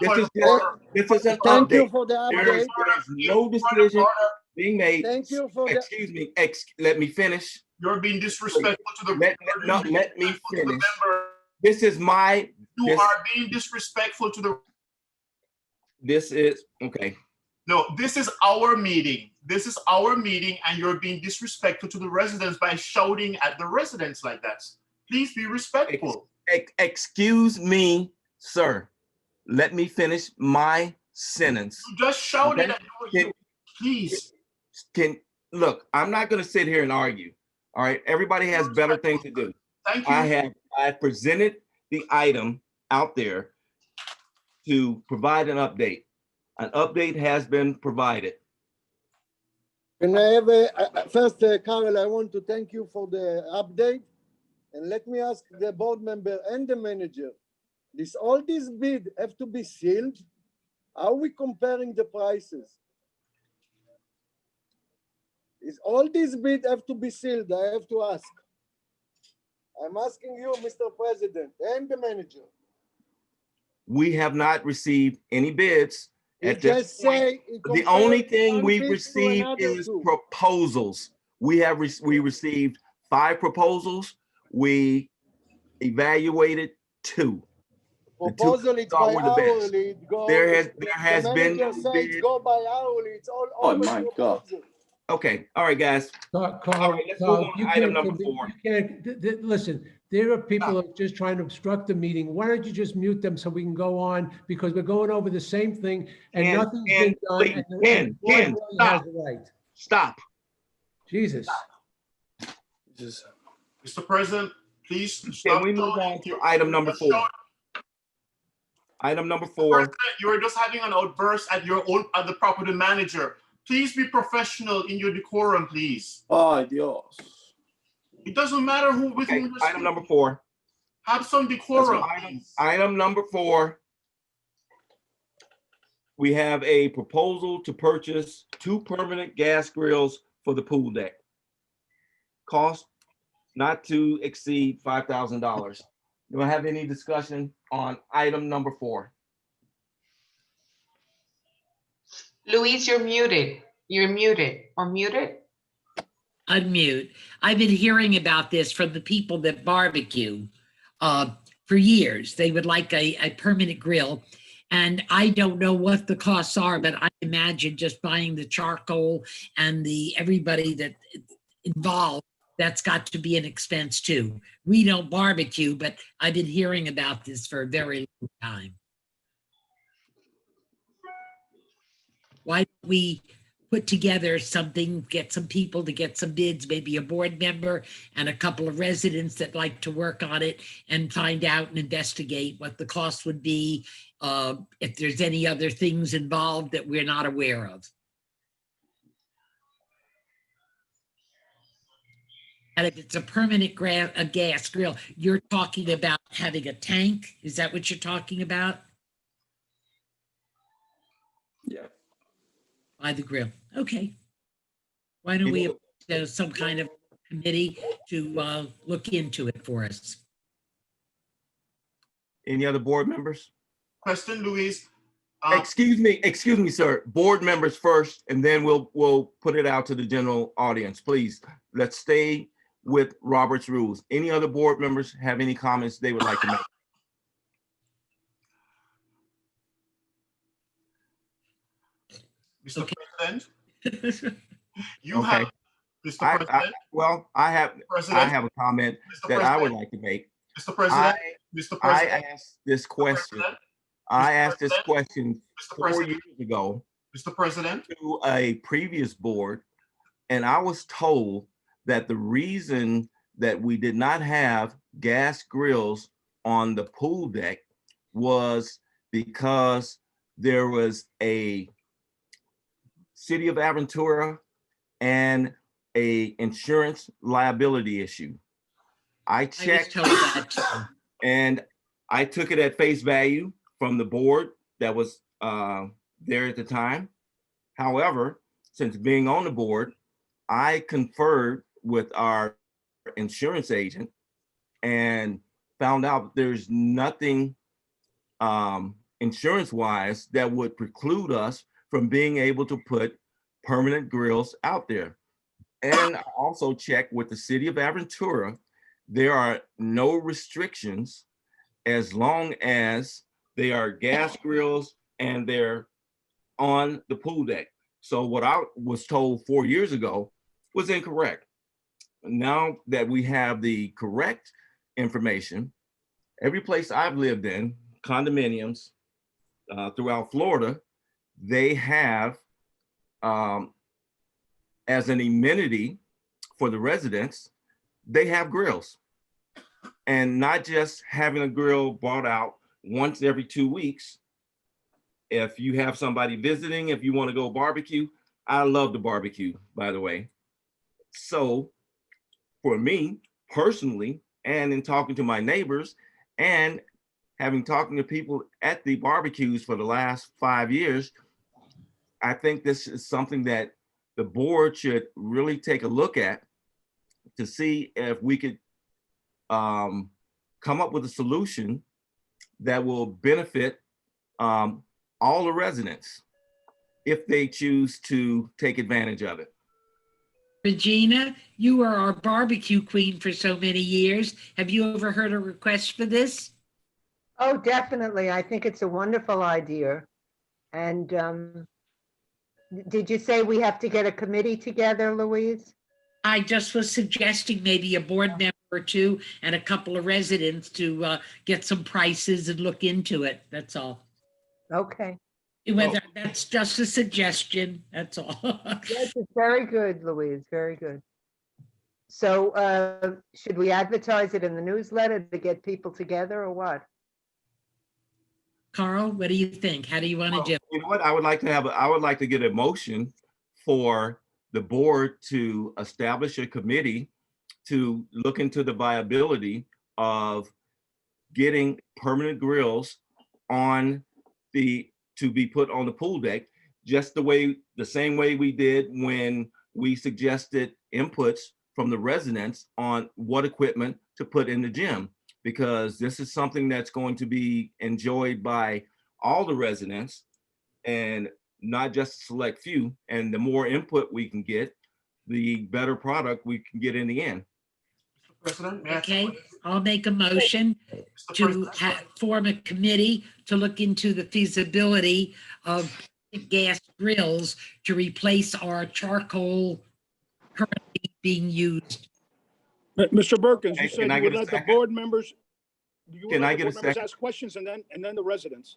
This is an Thank you update. for the There is update. no decision being made. Thank you for the. Excuse me. Let me finish. You're being disrespectful to the Let me finish. This is my. You are being disrespectful to the. This is okay. No, this is our meeting. This is our meeting, and you're being disrespectful to the residents by shouting at the residents like that. Please be respectful. Excuse me, sir. Let me finish my sentence. You just shouted at you. Please. Look, I'm not going to sit here and argue. All right. Everybody has better things to do. Thank you. I presented the item out there to provide an update. An update has been provided. Can I have first, Carol, I want to thank you for the update. And let me ask the board member and the manager, all these bids have to be sealed? Are we comparing the prices? Is all these bids have to be sealed? I have to ask. I'm asking you, Mr. President, and the manager. We have not received any bids. At this point, the only thing we've received is proposals. We received 5 proposals. We evaluated 2. Proposal, it's by hourly. There has been no bid. Go by hourly. It's all. Oh my God. Okay, all right, guys. Carl, All right, let's move on to item number 4. Listen, there are people who are just trying to obstruct the meeting. Why don't you just mute them so we can go on? Because we're going over the same thing and nothing's been done. Ken, has the right. Stop. Jesus. Mr. President, please Can stop. we move on to item number 4? Item number 4. You are just having an outburst at the property manager. Please be professional in your decorum, please. Ay, Dios. It doesn't matter who with Okay, whom you're item speaking. number 4. Have some decorum. Item number 4. We have a proposal to purchase 2 permanent gas grills for the pool deck. Cost not to exceed $5,000. Do I have any discussion on item number 4? Luis, you're muted. You're muted or muted. Unmute. I've been hearing about this from the people that barbecue for years. They would like a permanent grill. And I don't know what the costs are, but I imagine just buying the charcoal and everybody that involved, that's got to be an expense too. We don't barbecue, but I've been hearing about this for a very long time. Why don't we put together something, get some people to get some bids, maybe a board member and a couple of residents that like to work on it and find out and investigate what the cost would be, if there's any other things involved that we're not aware of. And if it's a permanent gas grill, you're talking about having a tank? Is that what you're talking about? Yeah. By the grill. Okay. Why don't we have some kind of committee to look into it for us? Any other board members? Question, Luis. Excuse me, sir. Board members first, and then we'll put it out to the general audience. Please, let's stay with Robert's rules. Any other board members have any comments they would like to make? Mr. President, you Okay. have, Mr. President. I have a comment Mr. that I would President. like to make. Mr. President. Mr. I President. asked this question. I asked this question Mr. 4 President, years ago Mr. President, to a previous board, and I was told that the reason that we did not have gas grills on the pool deck was because there was a City of Aventura and a insurance liability issue. I I was checked told that too. and I took it at face value from the board that was there at the time. However, since being on the board, I conferred with our insurance agent and found out there's nothing insurance-wise that would preclude us from being able to put permanent grills out there. And I also checked with the City of Aventura. There are no restrictions as long as they are gas grills and they're on the pool deck. So what I was told 4 years ago was incorrect. Now that we have the correct information, every place I've lived in, condominiums throughout Florida, they have as an amenity for the residents, they have grills. And not just having a grill brought out once every 2 weeks. If you have somebody visiting, if you want to go barbecue, I love the barbecue, by the way. So for me personally, and in talking to my neighbors and having talking to people at the barbecues for the last 5 years, I think this is something that the board should really take a look at to see if we could come up with a solution that will benefit all the residents if they choose to take advantage of it. Regina, you were our barbecue queen for so many years. Have you ever heard a request for this? Oh, definitely. I think it's a wonderful idea. And did you say we have to get a committee together, Louise? I just was suggesting maybe a board member or two and a couple of residents to get some prices and look into it. That's all. Okay. Whether that's just a suggestion, that's all. Yes, it's very good, Louise, very good. So should we advertise it in the newsletter to get people together or what? Carl, what do you think? How do you want to do it? You know what? I would like to get a motion for the board to establish a committee to look into the viability of getting permanent grills to be put on the pool deck, just the same way we did when we suggested inputs from the residents on what equipment to put in the gym, because this is something that's going to be enjoyed by all the residents and not just a select few. And the more input we can get, the better product we can get in the end. Mr. President, may I ask a Okay, question? I'll make a motion Mr. to President, form a committee to look into the feasibility of gas grills to replace our charcoal currently being used. Mr. Berkins, you Can said I you get would a let the second? board members, you would Can I let the get a board members second? ask questions and then the residents.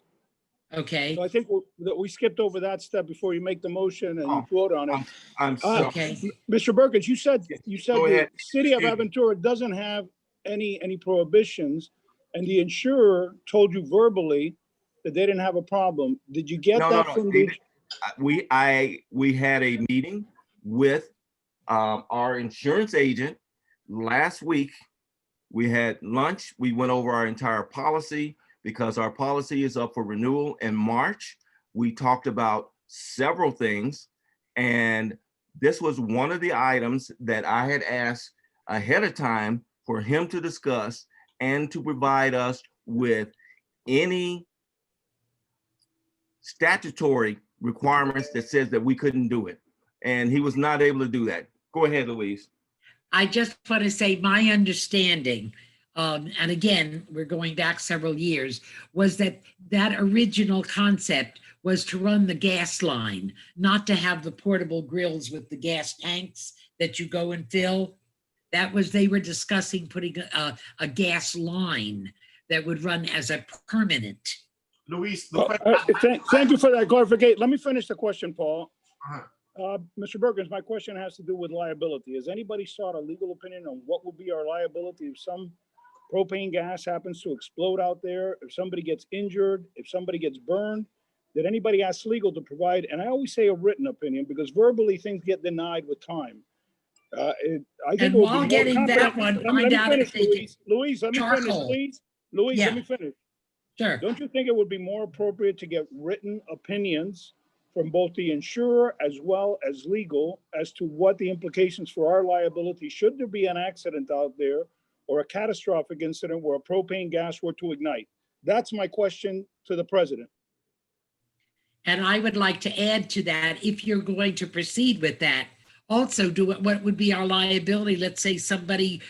Okay, So I think that we skipped over that step before you make the motion and you Oh, vote on it. I'm sorry. okay. Mr. Berkins, you said Go the ahead. city of Excuse me. Aventura doesn't have any prohibitions, and the insurer told you verbally that they didn't have a problem. Did you get No, that no, from they the? we had a meeting with our insurance agent last week. We had lunch. We went over our entire policy because our policy is up for renewal in March. We talked about several things, and this was one of the items that I had asked ahead of time for him to discuss and to provide us with any statutory requirements that says that we couldn't do it. And he was not able to do that. Go ahead, Louise. I just want to say my understanding, and again, we're going back several years, was that original concept was to run the gas line, not to have the portable grills with the gas tanks that you go and fill. They were discussing putting a gas line that would run as a permanent. Luis, the Thank you for that clarification. Let me finish the question, Paul. Uh-huh. Mr. Berkins, my question has to do with liability. Has anybody sought a legal opinion on what would be our liability if some propane gas happens to explode out there, if somebody gets injured, if somebody gets burned? Did anybody ask legal to provide, and I always say a written opinion because verbally things get denied with time. I think And it would be while more getting that competent. one, Let find me out if finish, they can Louise. Louise, let me finish, charcoal. please. Louise, Yeah. let me finish. Sure. Don't you think it would be more appropriate to get written opinions from both the insurer as well as legal as to what the implications for our liability, should there be an accident out there or a catastrophic incident where a propane gas were to ignite? That's my question to the president. And I would like to add to that, if you're going to proceed with that, also do what would be our liability? Let's say somebody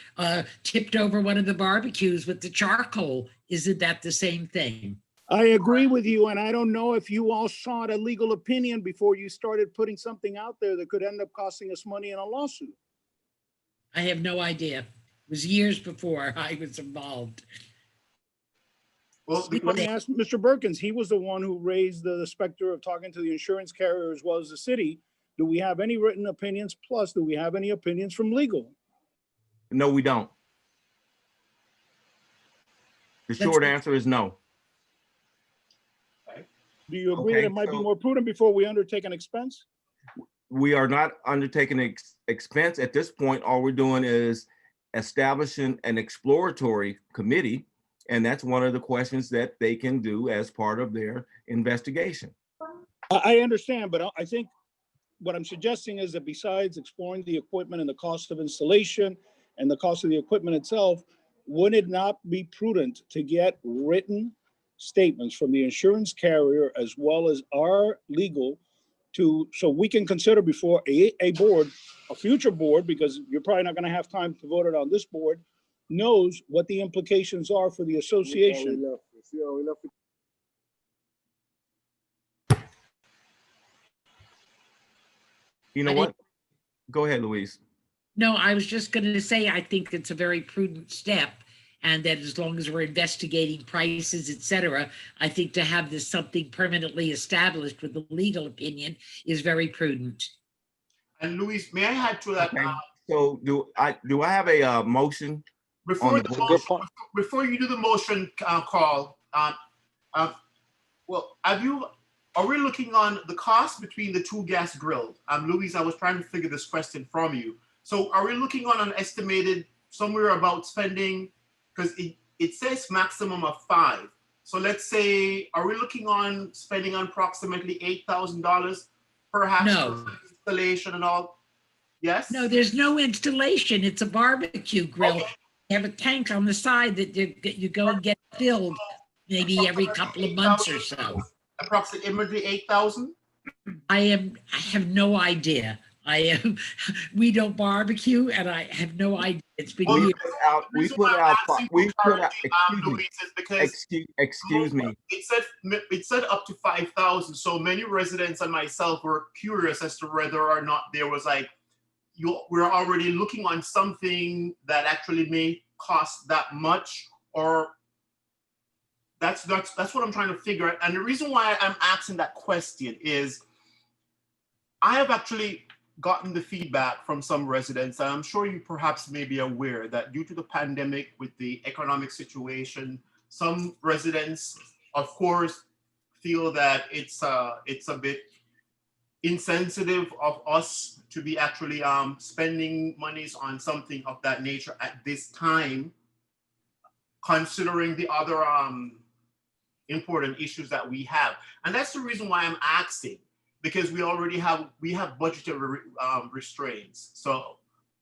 tipped over one of the barbecues with the charcoal. Isn't that the same thing? I agree with you, and I don't know if you all sought a legal opinion before you started putting something out there that could end up costing us money in a lawsuit. I have no idea. It was years before I was involved. Well, Let me ask Mr. Berkins, he was the one who raised the specter of talking to the insurance carrier as well as the city. Do we have any written opinions? Plus, do we have any opinions from legal? No, we don't. The short answer is no. Do you agree Okay, that it might be so- more prudent before we undertake an expense? We are not undertaking expense at this point. All we're doing is establishing an exploratory committee. And that's one of the questions that they can do as part of their investigation. I understand, but I think what I'm suggesting is that besides exploring the equipment and the cost of installation and the cost of the equipment itself, would it not be prudent to get written statements from the insurance carrier as well as our legal so we can consider before a board, a future board, because you're probably not going to have time to vote it on this board, knows what the implications are for the association. You know what? Go ahead, Louise. No, I was just going to say, I think it's a very prudent step. And that as long as we're investigating prices, et cetera, I think to have this something permanently established with the legal opinion is very prudent. And Luis, may I add to that? Okay. So do I have a motion? Before on the the motion, before you do the motion, Carl, well, are we looking on the cost between the two gas grills? Luis, I was trying to figure this question from you. So are we looking on an estimated somewhere about spending, because it says maximum of 5. So let's say, are we looking on spending on approximately $8,000 perhaps No. for installation and all? Yes? No, there's no installation. It's a barbecue grill. Okay. You have a tank on the side that you go and get filled maybe every couple of months or so. Approximately 8,000? I have no idea. We don't barbecue and I have no idea. It's been Well, years. Excuse me. It said up to 5,000. So many residents and myself were curious as to whether or not there was we're already looking on something that actually may cost that much, or that's what I'm trying to figure out. And the reason why I'm asking that question is I have actually gotten the feedback from some residents, and I'm sure you perhaps may be aware that due to the pandemic with the economic situation, some residents, of course, feel that it's a bit insensitive of us to be actually spending monies on something of that nature at this time, considering the other important issues that we have. And that's the reason why I'm asking, because we have budgetary restraints. So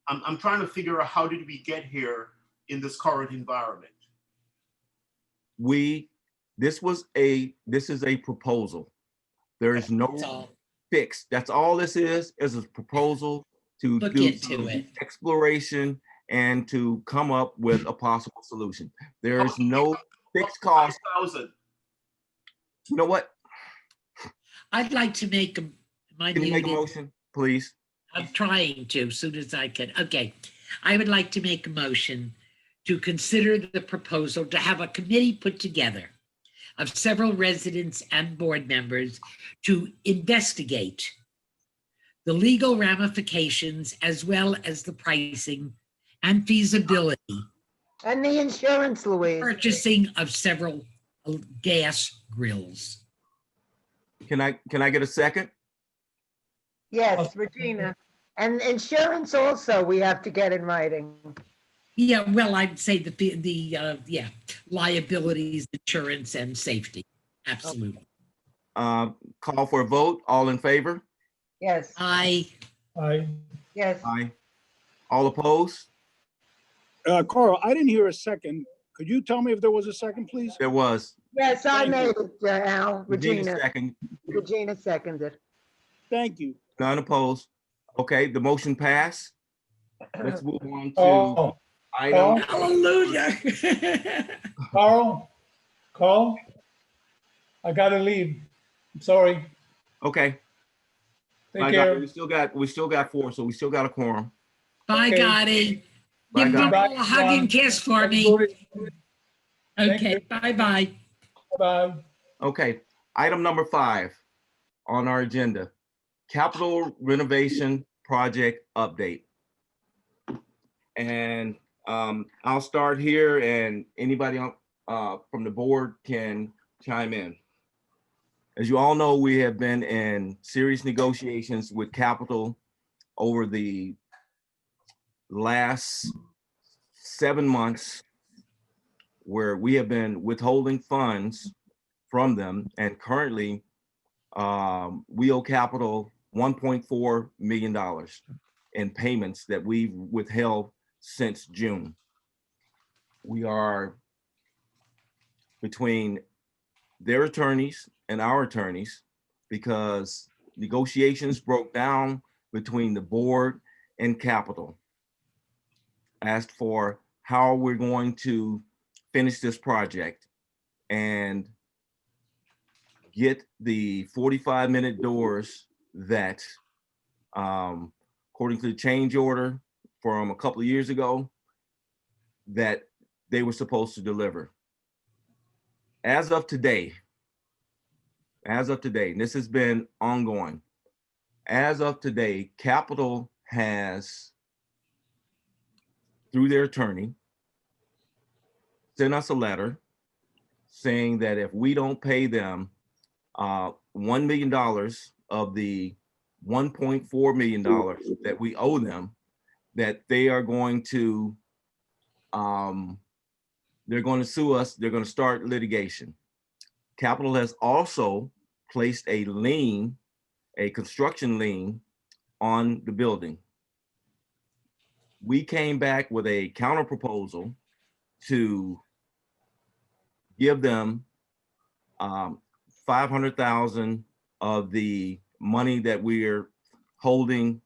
I'm trying to figure out how did we get here in this current environment. This is a proposal. There is no fix. That's all this is a proposal to do some exploration and to come up with a possible solution. There is no fixed cost. You know what? I'd like to make Can you make a motion, please? I'm trying to, as soon as I can. Okay. I would like to make a motion to consider the proposal to have a committee put together of several residents and board members to investigate the legal ramifications as well as the pricing and feasibility And the insurance, Louise. purchasing of several gas grills. Can I get a second? Yes, Regina. And insurance also, we have to get in writing. Yeah, well, I'd say yeah, liabilities, insurance, and safety. Absolutely. Call for a vote. All in favor? Yes, I yes. Aye. All opposed? Carl, I didn't hear a second. Could you tell me if there was a second, please? There was. Yes, I Thank made you. it, Al. Regina second. Regina seconded. Thank you. None opposed. Okay, the motion passed. Let's move on to Oh, item. hallelujah. Carl, I gotta leave. I'm sorry. Okay. Take I got care. it. We still got four, so we still got a quorum. Bye, Okay. Gotti. Bye, Give them Gotti. all a hug and kiss for me. Thank Okay, you. bye-bye. Bye. Okay, item number 5 on our agenda, capital renovation project update. And I'll start here and anybody from the board can chime in. As you all know, we have been in serious negotiations with Capital over the last 7 months, where we have been withholding funds from them, and currently we owe Capital $1.4 million in payments that we've withheld since June. We are between their attorneys and our attorneys because negotiations broke down between the board and Capital. Asked for how we're going to finish this project and get the 45-minute doors that, according to the change order from a couple of years ago, that they were supposed to deliver. As of today, and this has been ongoing, as of today, Capital has, through their attorney, sent us a letter saying that if we don't pay them $1 million of the $1.4 million that we owe them, that they are going to, they're going to sue us. They're going to start litigation. Capital has also placed a lien, a construction lien on the building. We came back with a counter proposal to give them $500,000 of the money that we're holding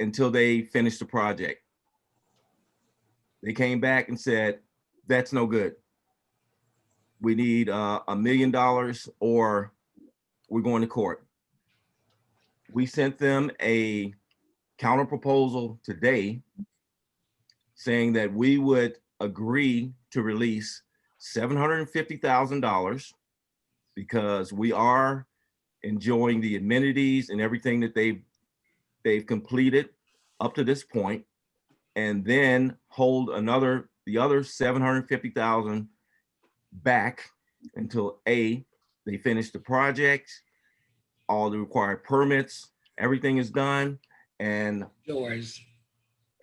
until they finish the project. They came back and said, that's no good. We need $1 million or we're going to court. We sent them a counter proposal today saying that we would agree to release $750,000 because we are enjoying the amenities and everything that they've completed up to this point, and then hold the other $750,000 back until they finish the project, all the required permits, everything is done, and Doors.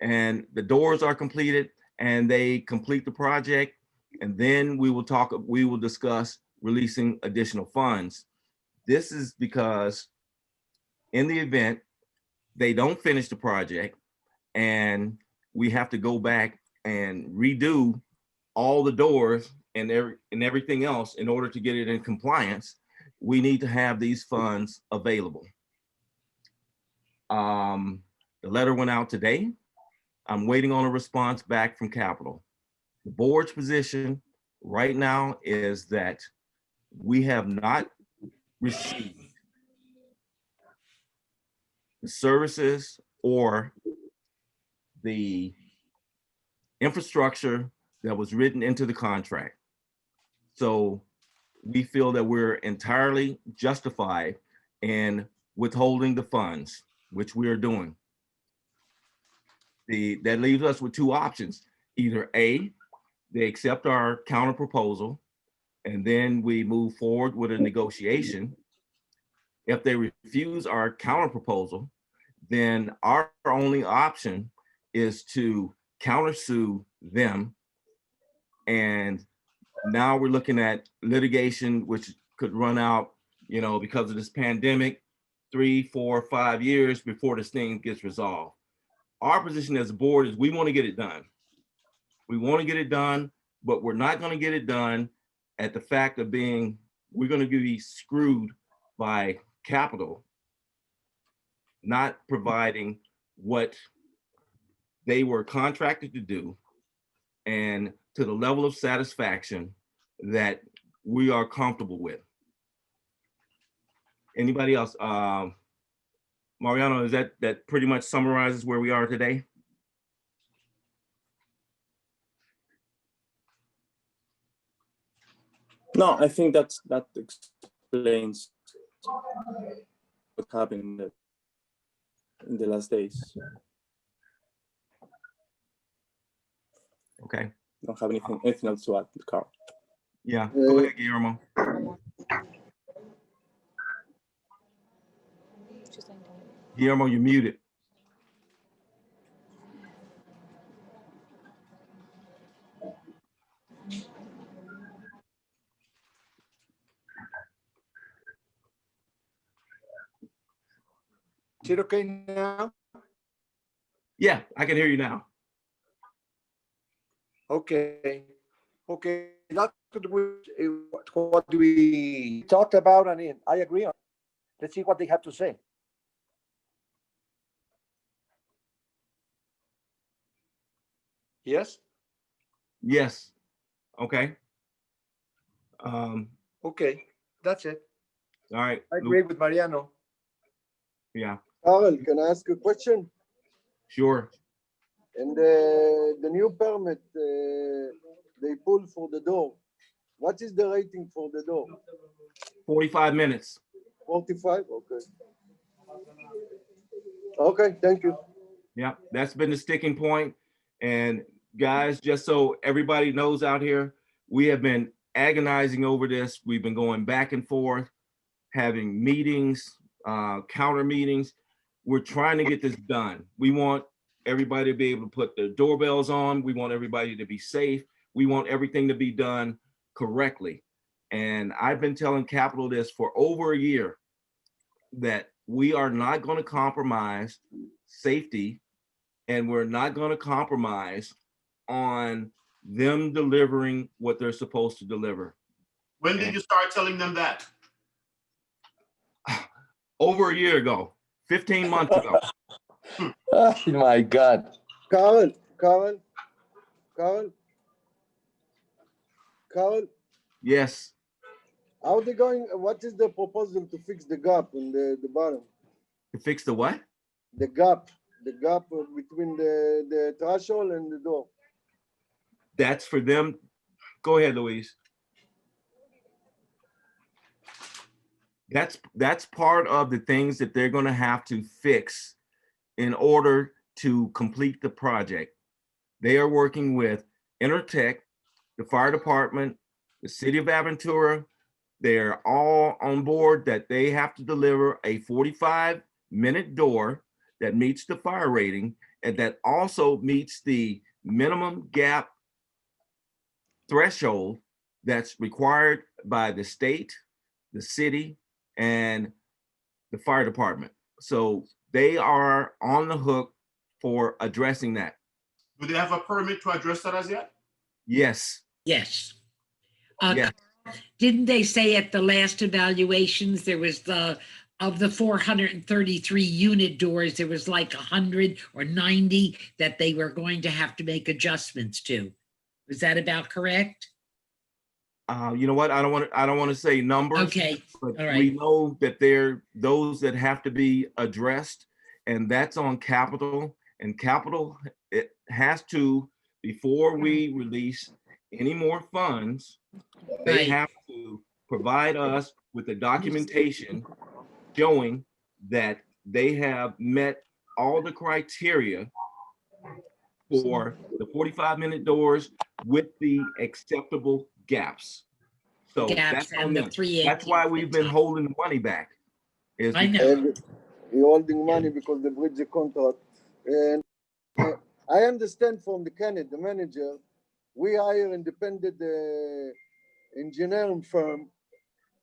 the doors are completed, and they complete the project, and then we will discuss releasing additional funds. This is because in the event they don't finish the project and we have to go back and redo all the doors and everything else in order to get it in compliance, we need to have these funds available. The letter went out today. I'm waiting on a response back from Capital. The board's position right now is that we have not received the services or the infrastructure that was written into the contract. So we feel that we're entirely justified in withholding the funds, which we are doing. That leaves us with two options. Either A, they accept our counter proposal, and then we move forward with a negotiation. If they refuse our counter proposal, then our only option is to countersue them. And now we're looking at litigation, which could run out, because of this pandemic, 3, 4, 5 years before this thing gets resolved. Our position as a board is we want to get it done. We want to get it done, but we're not going to get it done at the fact of we're going to be screwed by capital not providing what they were contracted to do and to the level of satisfaction that we are comfortable with. Anybody else? Mariano, is that pretty much summarizes where we are today? No, I think that explains what happened in the last days. Okay. Don't have anything else to add, Carl. Yeah, go ahead, Guillermo. Guillermo, you're muted. Is it okay now? Yeah, I can hear you now. Okay. That's what we talked about, and I agree on. Let's see what they have to say. Yes? Yes. Okay. Okay, that's it. All right. I agree with Mariano. Yeah, Carl, can I ask a question? sure. And the new permit they pull for the door, what is the rating for the door? 45 minutes. 45? Okay. Okay, thank you. Yeah, that's been the sticking point. And guys, just so everybody knows out here, we have been agonizing over this. We've been going back and forth, having meetings, counter meetings. We're trying to get this done. We want everybody to be able to put their doorbells on. We want everybody to be safe. We want everything to be done correctly. And I've been telling Capital this for over a year, that we are not going to compromise safety, and we're not going to compromise on them delivering what they're supposed to deliver. When did you start telling them that? Over a year ago, 15 months ago. Oh my God. Carl. Yes. How are they going? What is the proposal to fix the gap in the bottom? To fix the what? The gap between the threshold and the door. That's for them. Go ahead, Louise. That's part of the things that they're going to have to fix in order to complete the project. They are working with Intertech, the fire department, the city of Aventura. They're all on board that they have to deliver a 45-minute door that meets the fire rating, and that also meets the minimum gap threshold that's required by the state, the city, and the fire department. So they are on the hook for addressing that. Do they have a permit to address that as yet? Yes. Yes. Yeah. Didn't they say at the last evaluations, there was of the 433 unit doors, there was like 100 or 90 that they were going to have to make adjustments to? Was that about correct? You know what? I don't want to say numbers. Okay. But All right. we know that there those that have to be addressed, and that's on Capital. And Capital, it has to before we release any more funds, they Right. have to provide us with the documentation showing that they have met all the criteria for the 45-minute doors with the acceptable gaps. So Gaps that's on and the them. 318. That's why we've been holding the money back. Is I know. And you're holding money because they breach the contract. And I understand from the Kenneth, the manager, we hire independent engineering firm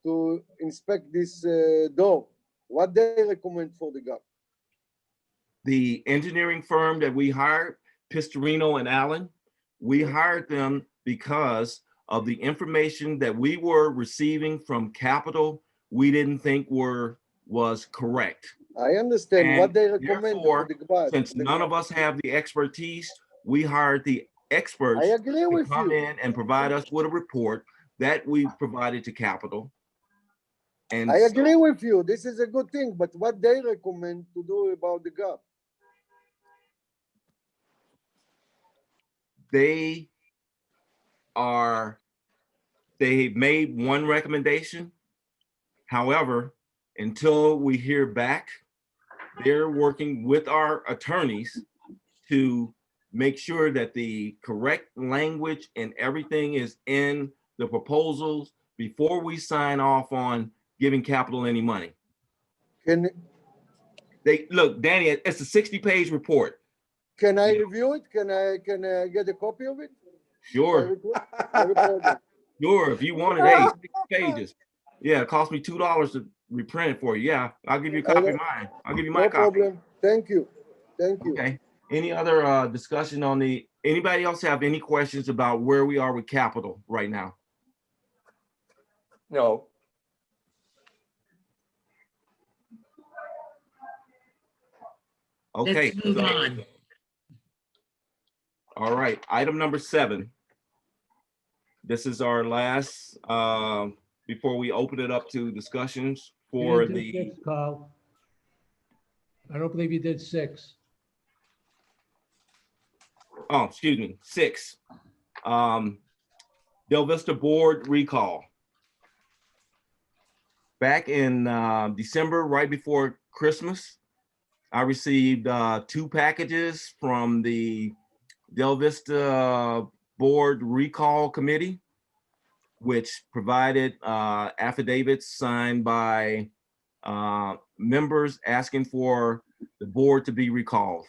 to inspect this door. What they recommend for the gap? the engineering firm that we hired, Pistorino and Allen, we hired them because of the information that we were receiving from Capital, we didn't think was correct. I understand what And they recommend for therefore, the gap. since none of us have the expertise, we hired the experts I agree to with come you. in and provide us with a report that we provided to Capital. And I agree with you. This is a good thing, but what they recommend to do about the gap? they made one recommendation. However, until we hear back, they're working with our attorneys to make sure that the correct language and everything is in the proposals before we sign off on giving Capital any money. Can Look, Danny, it's a 60-page report. Can I review it? Can I get a copy of it? Sure. Sure, if you want it, hey, 6 pages. Yeah, it cost me $2 to reprint it for you. Yeah, I'll give you a copy of mine. I'll give you my No copy. problem. Thank you. Thank you. Okay. Any other discussion on anybody else have any questions about where we are with Capital right now? No. Okay. Let's move on. All right, item number 7. This is our last, before we open it up to discussions You for didn't do 6, Carl. I don't believe you did 6. Oh, excuse me, 6. Delvista board recall. Back in December, right before Christmas, I received 2 packages from the Delvista board recall committee, which provided affidavits signed by members asking for the board to be recalled.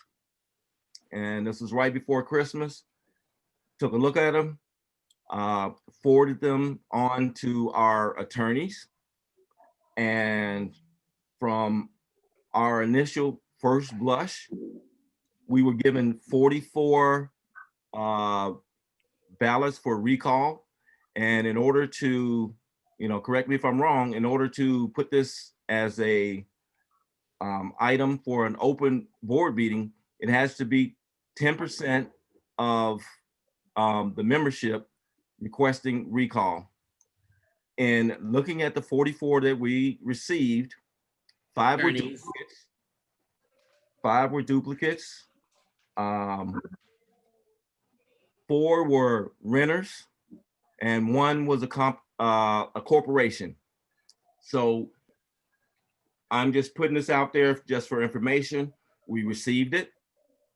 And this was right before Christmas. Took a look at them, forwarded them on to our attorneys. And from our initial first blush, we were given 44 ballots for recall. And in order to, correct me if I'm wrong, in order to put this as a item for an open board meeting, it has to be 10% of the membership requesting recall. And looking at the 44 that we received, 5 were duplicates. 5 were duplicates. 4 were renters, and 1 was a corporation. So I'm just putting this out there just for information. We received it.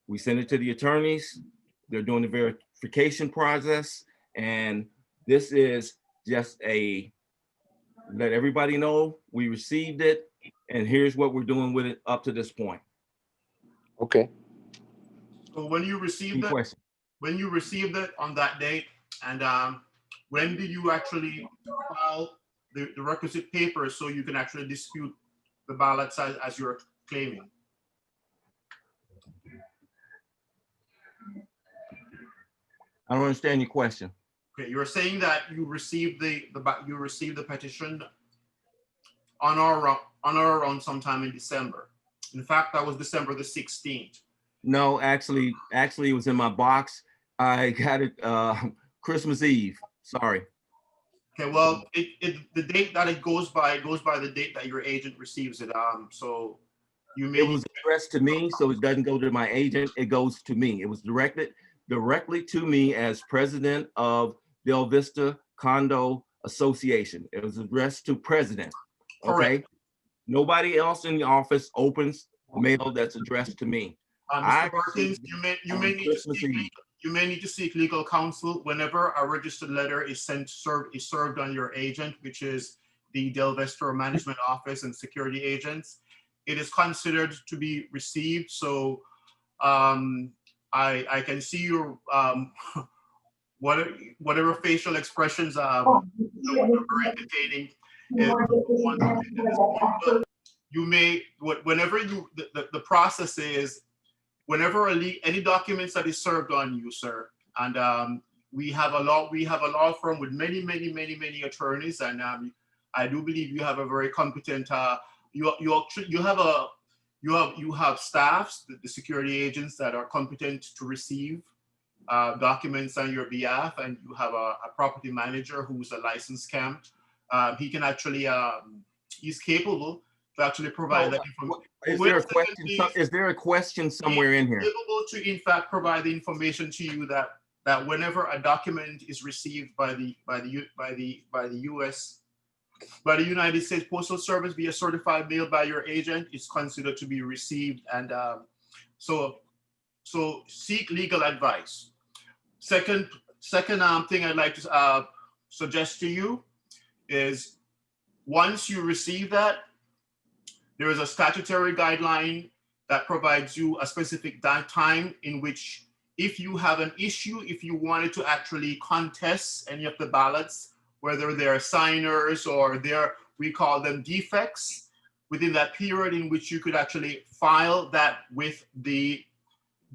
We sent it to the attorneys. They're doing the verification process. And this is just let everybody know we received it. And here's what we're doing with it up to this point. Okay. So when you received it on that date, and when did you actually file the requisite papers so you can actually dispute the ballots as you're claiming? I don't understand your question. Okay, you're saying that you received the petition on or around sometime in December. In fact, that was December the 16th. No, actually it was in my box. I got it Christmas Eve. Sorry. Okay, well, the date that it goes by the date that your agent receives it. So you may. It was addressed to me, so it doesn't go to my agent. It goes to me. It was directed directly to me as president of Delvista Condo Association. It was addressed to president, okay? Correct. Nobody else in the office opens mail that's addressed to me. Mr. Perkins, on Christmas Eve. you may need to seek legal counsel whenever a registered letter is served on your agent, which is the Delvista Management Office and security agents. It is considered to be received. So I can see your whatever facial expressions were very entertaining. But you may, whenever the process is, whenever any documents that is served on you, sir, and we have a law firm with many attorneys, and I do believe you have a very competent. You have staffs, the security agents that are competent to receive documents on your behalf, and you have a property manager who's a licensed CAM. He can actually, he's capable to actually provide that information. Is there a question somewhere in here? Capable to, in fact, provide the information to you that whenever a document is received by the United States Postal Service via certified mail by your agent, it's considered to be received, and so seek legal advice. Second thing I'd like to suggest to you is, once you receive that, there is a statutory guideline that provides you a specific time in which, if you have an issue, if you wanted to actually contest any of the ballots, whether they're signers or we call them defects, within that period in which you could actually file that with the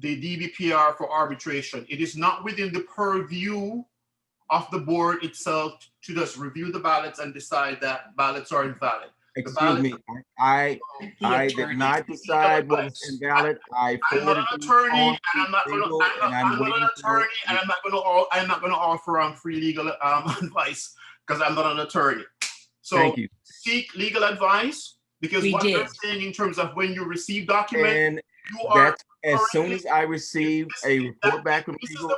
DBPR for arbitration. It is not within the purview of the board itself to just review the ballots and decide that ballots are invalid. Excuse me, I did not decide what was invalid. I'm not an attorney, and I'm not going to offer free legal advice because I'm not an attorney. So thank you. Seek legal advice, because what you're saying in terms of when you receive documents, and you are as soon as I receive a report back from legal,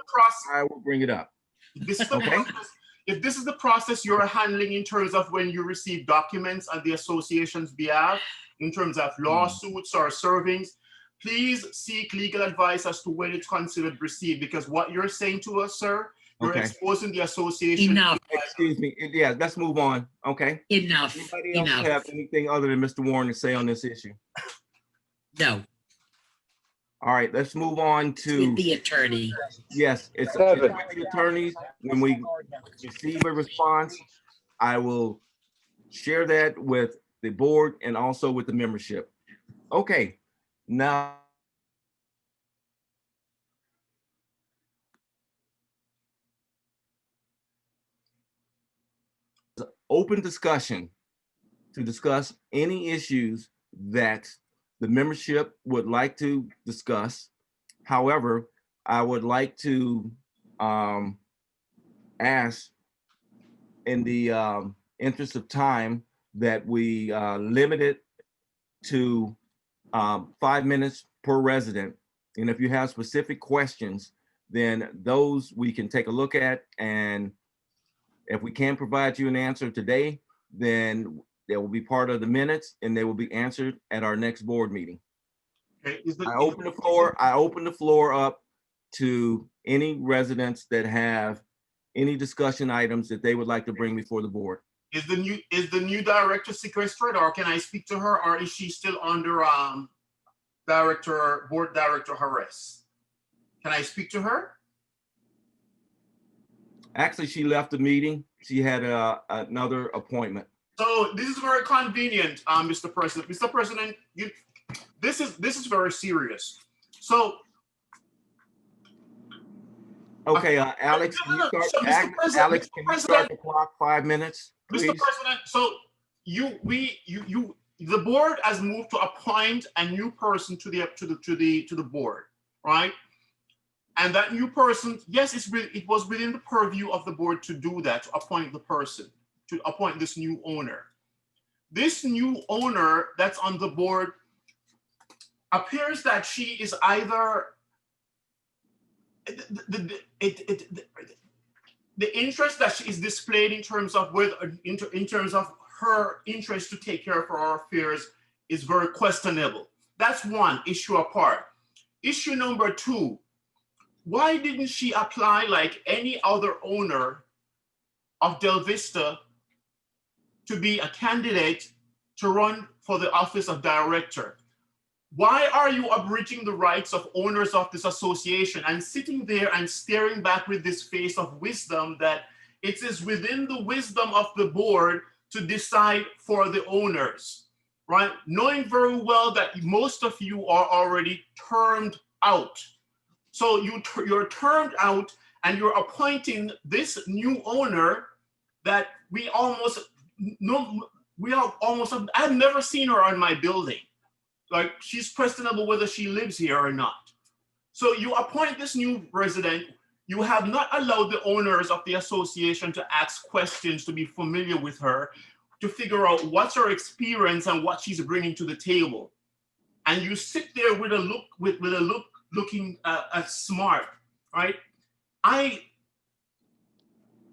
I will bring it up. This is the process. If this is the process you're handling in terms of when you receive documents on the association's behalf, in terms of lawsuits or servings, please seek legal advice as to when it's considered received, because what you're saying to us, sir, you're exposing the association. Enough. Excuse me. Yeah, let's move on. Okay. Enough. Anybody else have anything other than Mr. Warren to say on this issue? No. All right, let's move on to With the attorney. Yes, it's with the attorneys. When we receive a response, I will share that with the board and also with the membership. Okay, now open discussion to discuss any issues that the membership would like to discuss. However, I would like to ask, in the interest of time, that we limit it to 5 minutes per resident. And if you have specific questions, then those we can take a look at. And if we can't provide you an answer today, then they will be part of the minutes and they will be answered at our next board meeting. Okay. I open the floor up to any residents that have any discussion items that they would like to bring before the board. Is the new director sequestered, or can I speak to her, or is she still under board director Harris? Can I speak to her? Actually, she left the meeting. She had another appointment. So this is very convenient, Mr. President. Mr. President, this is very serious. So. Okay, Alex, can you start? Alex, can you start the clock 5 minutes, please? Mr. President, so the board has moved to appoint a new person to the board, right? And that new person, yes, it was within the purview of the board to do that, to appoint the person, to appoint this new owner. This new owner that's on the board appears that she is either the interest that she is displayed in terms of in terms of her interest to take care of our affairs is very questionable. That's one issue apart. Issue number two, why didn't she apply like any other owner of Delvista to be a candidate to run for the office of director? Why are you abridging the rights of owners of this association and sitting there and staring back with this face of wisdom that it is within the wisdom of the board to decide for the owners, right? Knowing very well that most of you are already termed out. So you're termed out and you're appointing this new owner that I've never seen her on my building. Like, she's questionable whether she lives here or not. So you appoint this new resident. You have not allowed the owners of the association to ask questions, to be familiar with her, to figure out what's her experience and what she's bringing to the table. And you sit there with a look, looking smart, right?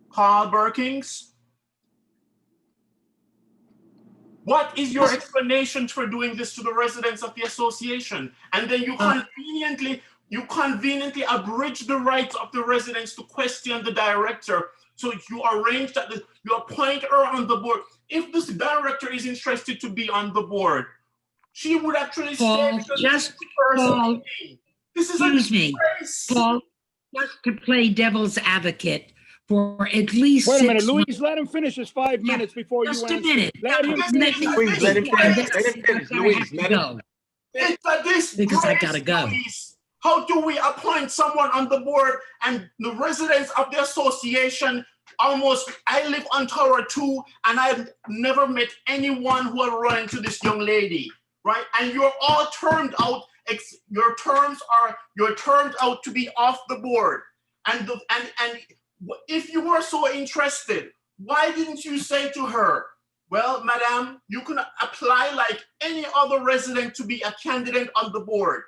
Carl Berkings, what is your explanation for doing this to the residents of the association? And then you conveniently abridge the rights of the residents to question the director. So you arrange that you appoint her on the board. If this director is interested to be on the board, she would actually stay because this is a disgrace. Paul, just to play devil's advocate for at least Wait a minute, 6 months. Louise, let him finish his 5 minutes before you answer. Just a minute. Let him Let me Louise, let him finish. Let him finish. Louise, let him. go. It's a disgrace, Because I gotta go. Louise. How do we appoint someone on the board and the residents of the association I live on Tower 2 and I've never met anyone who will run into this young lady, right? And you're all termed out. You're termed out to be off the board. And if you were so interested, why didn't you say to her, well, madam, you can apply like any other resident to be a candidate on the board.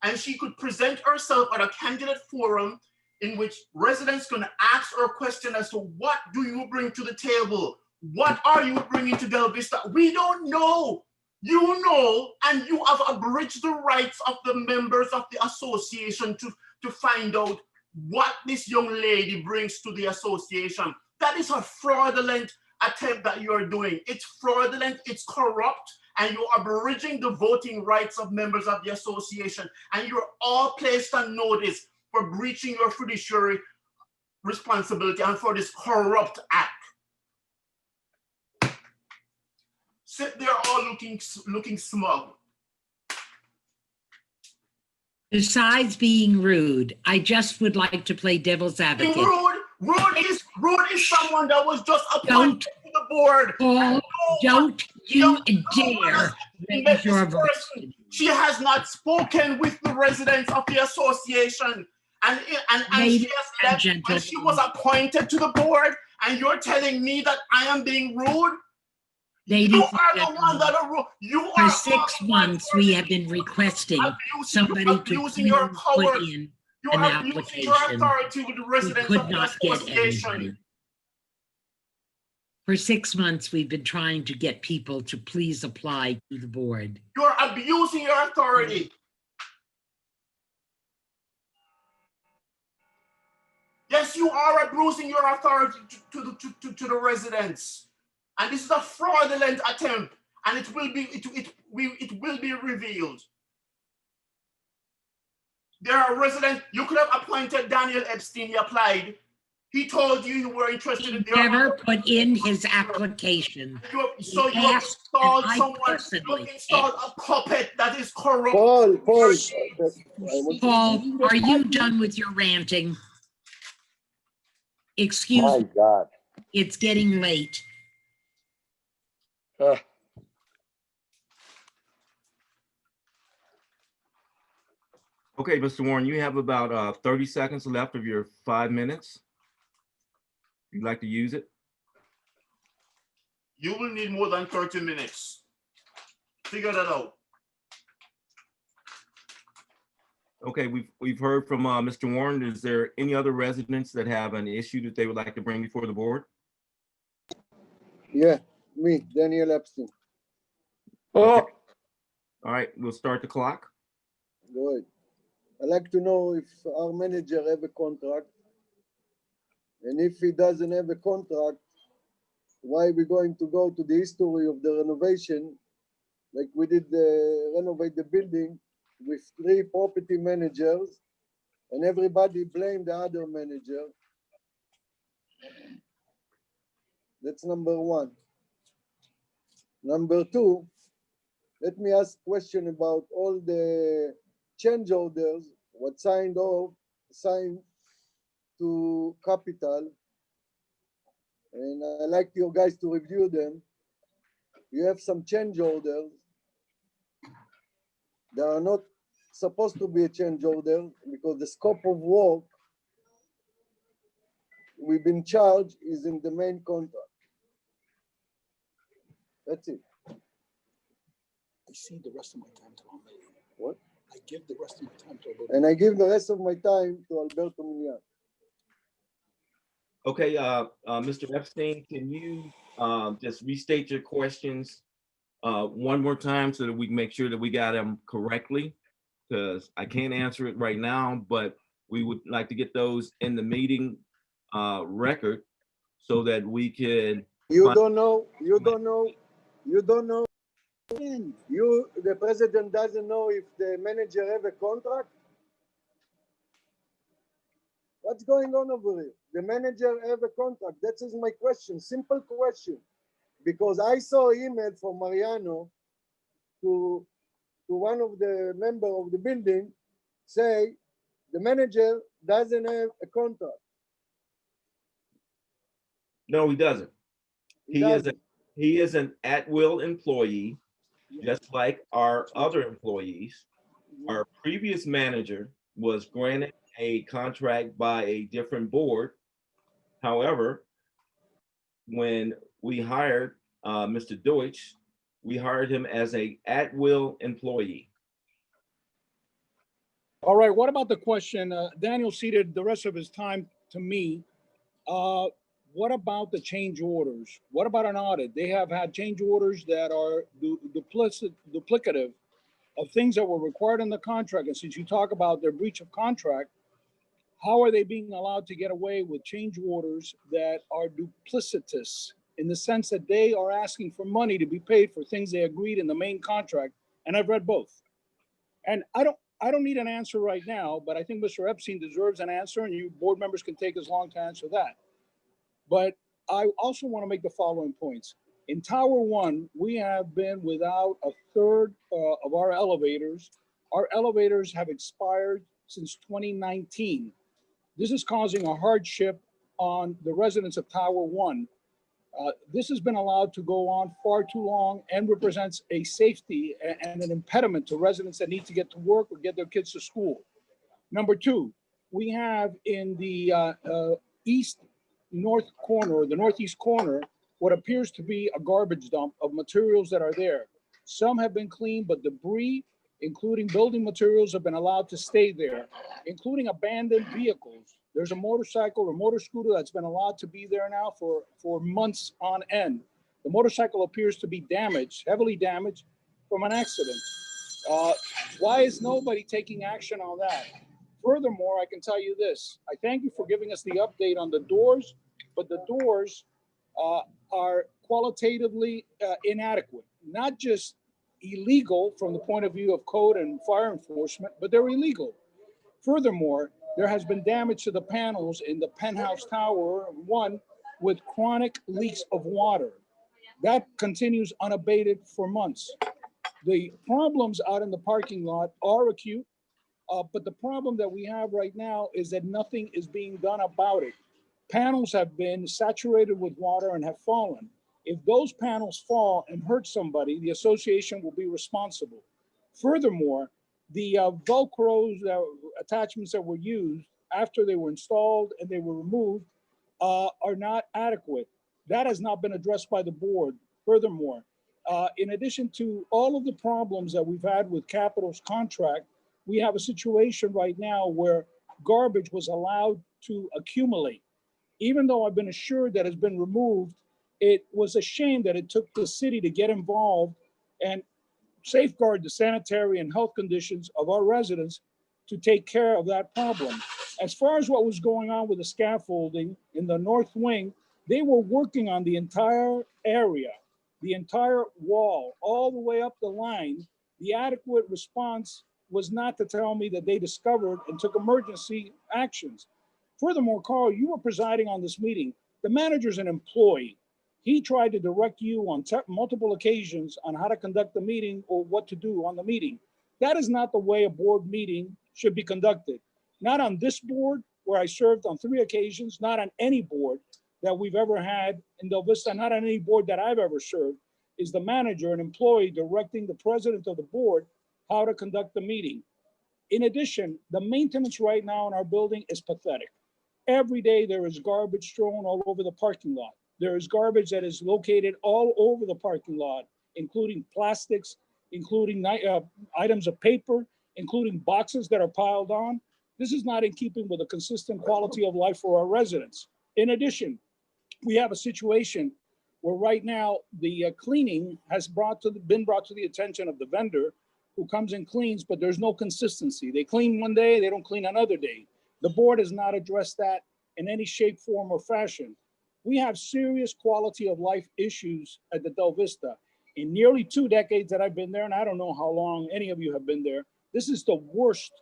And she could present herself at a candidate forum in which residents can ask her a question as to what do you bring to the table? What are you bringing to Delvista? We don't know. You know, and you have abridged the rights of the members of the association to find out what this young lady brings to the association. That is a fraudulent attempt that you are doing. It's fraudulent, it's corrupt, and you're abridging the voting rights of members of the association. And you're all placed on notice for breaching your fiduciary responsibility and for this corrupt act. Sit there all looking smug. Besides being rude, I just would like to play devil's advocate. Rude is someone that was just appointed to the board. Paul, don't you dare raise your voice. She has not spoken with the residents of the association. And she has left when she was appointed to the board, and you're telling me that I am being rude? You are the one that are rude. For 6 months, we have been requesting somebody to please put in an application. We could not get anybody. For 6 months, we've been trying to get people to please apply to the board. You're abusing your authority. Yes, you are abusing your authority to the residents. And this is a fraudulent attempt, and it will be revealed. There are residents. You could have appointed Daniel Epstein. He applied. He told you were interested in. He never put in his application. So you installed someone. You installed a puppet that is corrupt. Paul, are you done with your ranting? Excuse me. My God. It's getting late. Okay, Mr. Warren, you have about 30 seconds left of your 5 minutes. You'd like to use it? You will need more than 30 minutes. Figure that out. Okay, we've heard from Mr. Warren. Is there any other residents that have an issue that they would like to bring before the board? Yeah, me, Daniel Epstein. Okay. All right, we'll start the clock. Go ahead. I'd like to know if our manager have a contract. And if he doesn't have a contract, why we going to go to the history of the renovation, like we did renovate the building with 3 property managers, and everybody blamed the other manager. That's number 1. Number 2, let me ask question about all the change orders, what signed to capital, and I like you guys to review them. You have some change orders. They are not supposed to be a change order because the scope of work we've been charged is in the main contract. That's it. I cede the rest of my time to Ahmed. What? I give the rest of my time to Alberto. And I give the rest of my time to Alberto Milian. Okay, Mr. Epstein, can you just restate your questions one more time so that we can make sure that we got them correctly? Because I can't answer it right now, but we would like to get those in the meeting record so that we can. You don't know. The president doesn't know if the manager have a contract. What's going on over here? The manager have a contract. That is my question. Simple question. Because I saw email from Mariano to one of the member of the building say the manager doesn't have a contract. No, he doesn't. He is an at-will employee, just like our other employees. Our previous manager was granted a contract by a different board. However, when we hired Mr. Deutsch, we hired him as a at-will employee. All right, what about the question? Daniel ceded the rest of his time to me. What about the change orders? What about an audit? They have had change orders that are duplicative of things that were required in the contract. And since you talk about their breach of contract, how are they being allowed to get away with change orders that are duplicitous in the sense that they are asking for money to be paid for things they agreed in the main contract? And I've read both. And I don't need an answer right now, but I think Mr. Epstein deserves an answer, and you board members can take as long to answer that. But I also want to make the following points. In Tower 1, we have been without a third of our elevators. Our elevators have expired since 2019. This is causing a hardship on the residents of Tower 1. This has been allowed to go on far too long and represents a safety and an impediment to residents that need to get to work or get their kids to school. Number 2, we have in the northeast corner, what appears to be a garbage dump of materials that are there. Some have been cleaned, but debris, including building materials, have been allowed to stay there, including abandoned vehicles. There's a motorcycle or motor scooter that's been allowed to be there now for months on end. The motorcycle appears to be damaged, heavily damaged from an accident. Why is nobody taking action on that? Furthermore, I can tell you this. I thank you for giving us the update on the doors, but the doors are qualitatively inadequate, not just illegal from the point of view of code and fire enforcement, but they're illegal. Furthermore, there has been damage to the panels in the penthouse tower 1 with chronic leaks of water. That continues unabated for months. The problems out in the parking lot are acute, but the problem that we have right now is that nothing is being done about it. Panels have been saturated with water and have fallen. If those panels fall and hurt somebody, the association will be responsible. Furthermore, the Velcro attachments that were used after they were installed and they were removed are not adequate. That has not been addressed by the board. Furthermore, in addition to all of the problems that we've had with Capital's contract, we have a situation right now where garbage was allowed to accumulate. Even though I've been assured that it's been removed, it was a shame that it took the city to get involved and safeguard the sanitary and health conditions of our residents to take care of that problem. As far as what was going on with the scaffolding in the north wing, they were working on the entire area, the entire wall, all the way up the line. The adequate response was not to tell me that they discovered and took emergency actions. Furthermore, Carl, you were presiding on this meeting. The manager's an employee. He tried to direct you on multiple occasions on how to conduct the meeting or what to do on the meeting. That is not the way a board meeting should be conducted. Not on this board, where I served on 3 occasions, not on any board that we've ever had in Delvista, not on any board that I've ever served, is the manager, an employee, directing the president of the board how to conduct the meeting. In addition, the maintenance right now in our building is pathetic. Every day there is garbage thrown all over the parking lot. There is garbage that is located all over the parking lot, including plastics, including items of paper, including boxes that are piled on. This is not in keeping with a consistent quality of life for our residents. In addition, we have a situation where right now the cleaning has been brought to the attention of the vendor who comes and cleans, but there's no consistency. They clean one day, they don't clean another day. The board has not addressed that in any shape, form, or fashion. We have serious quality of life issues at the Delvista. In nearly 2 decades that I've been there, and I don't know how long any of you have been there, this is the worst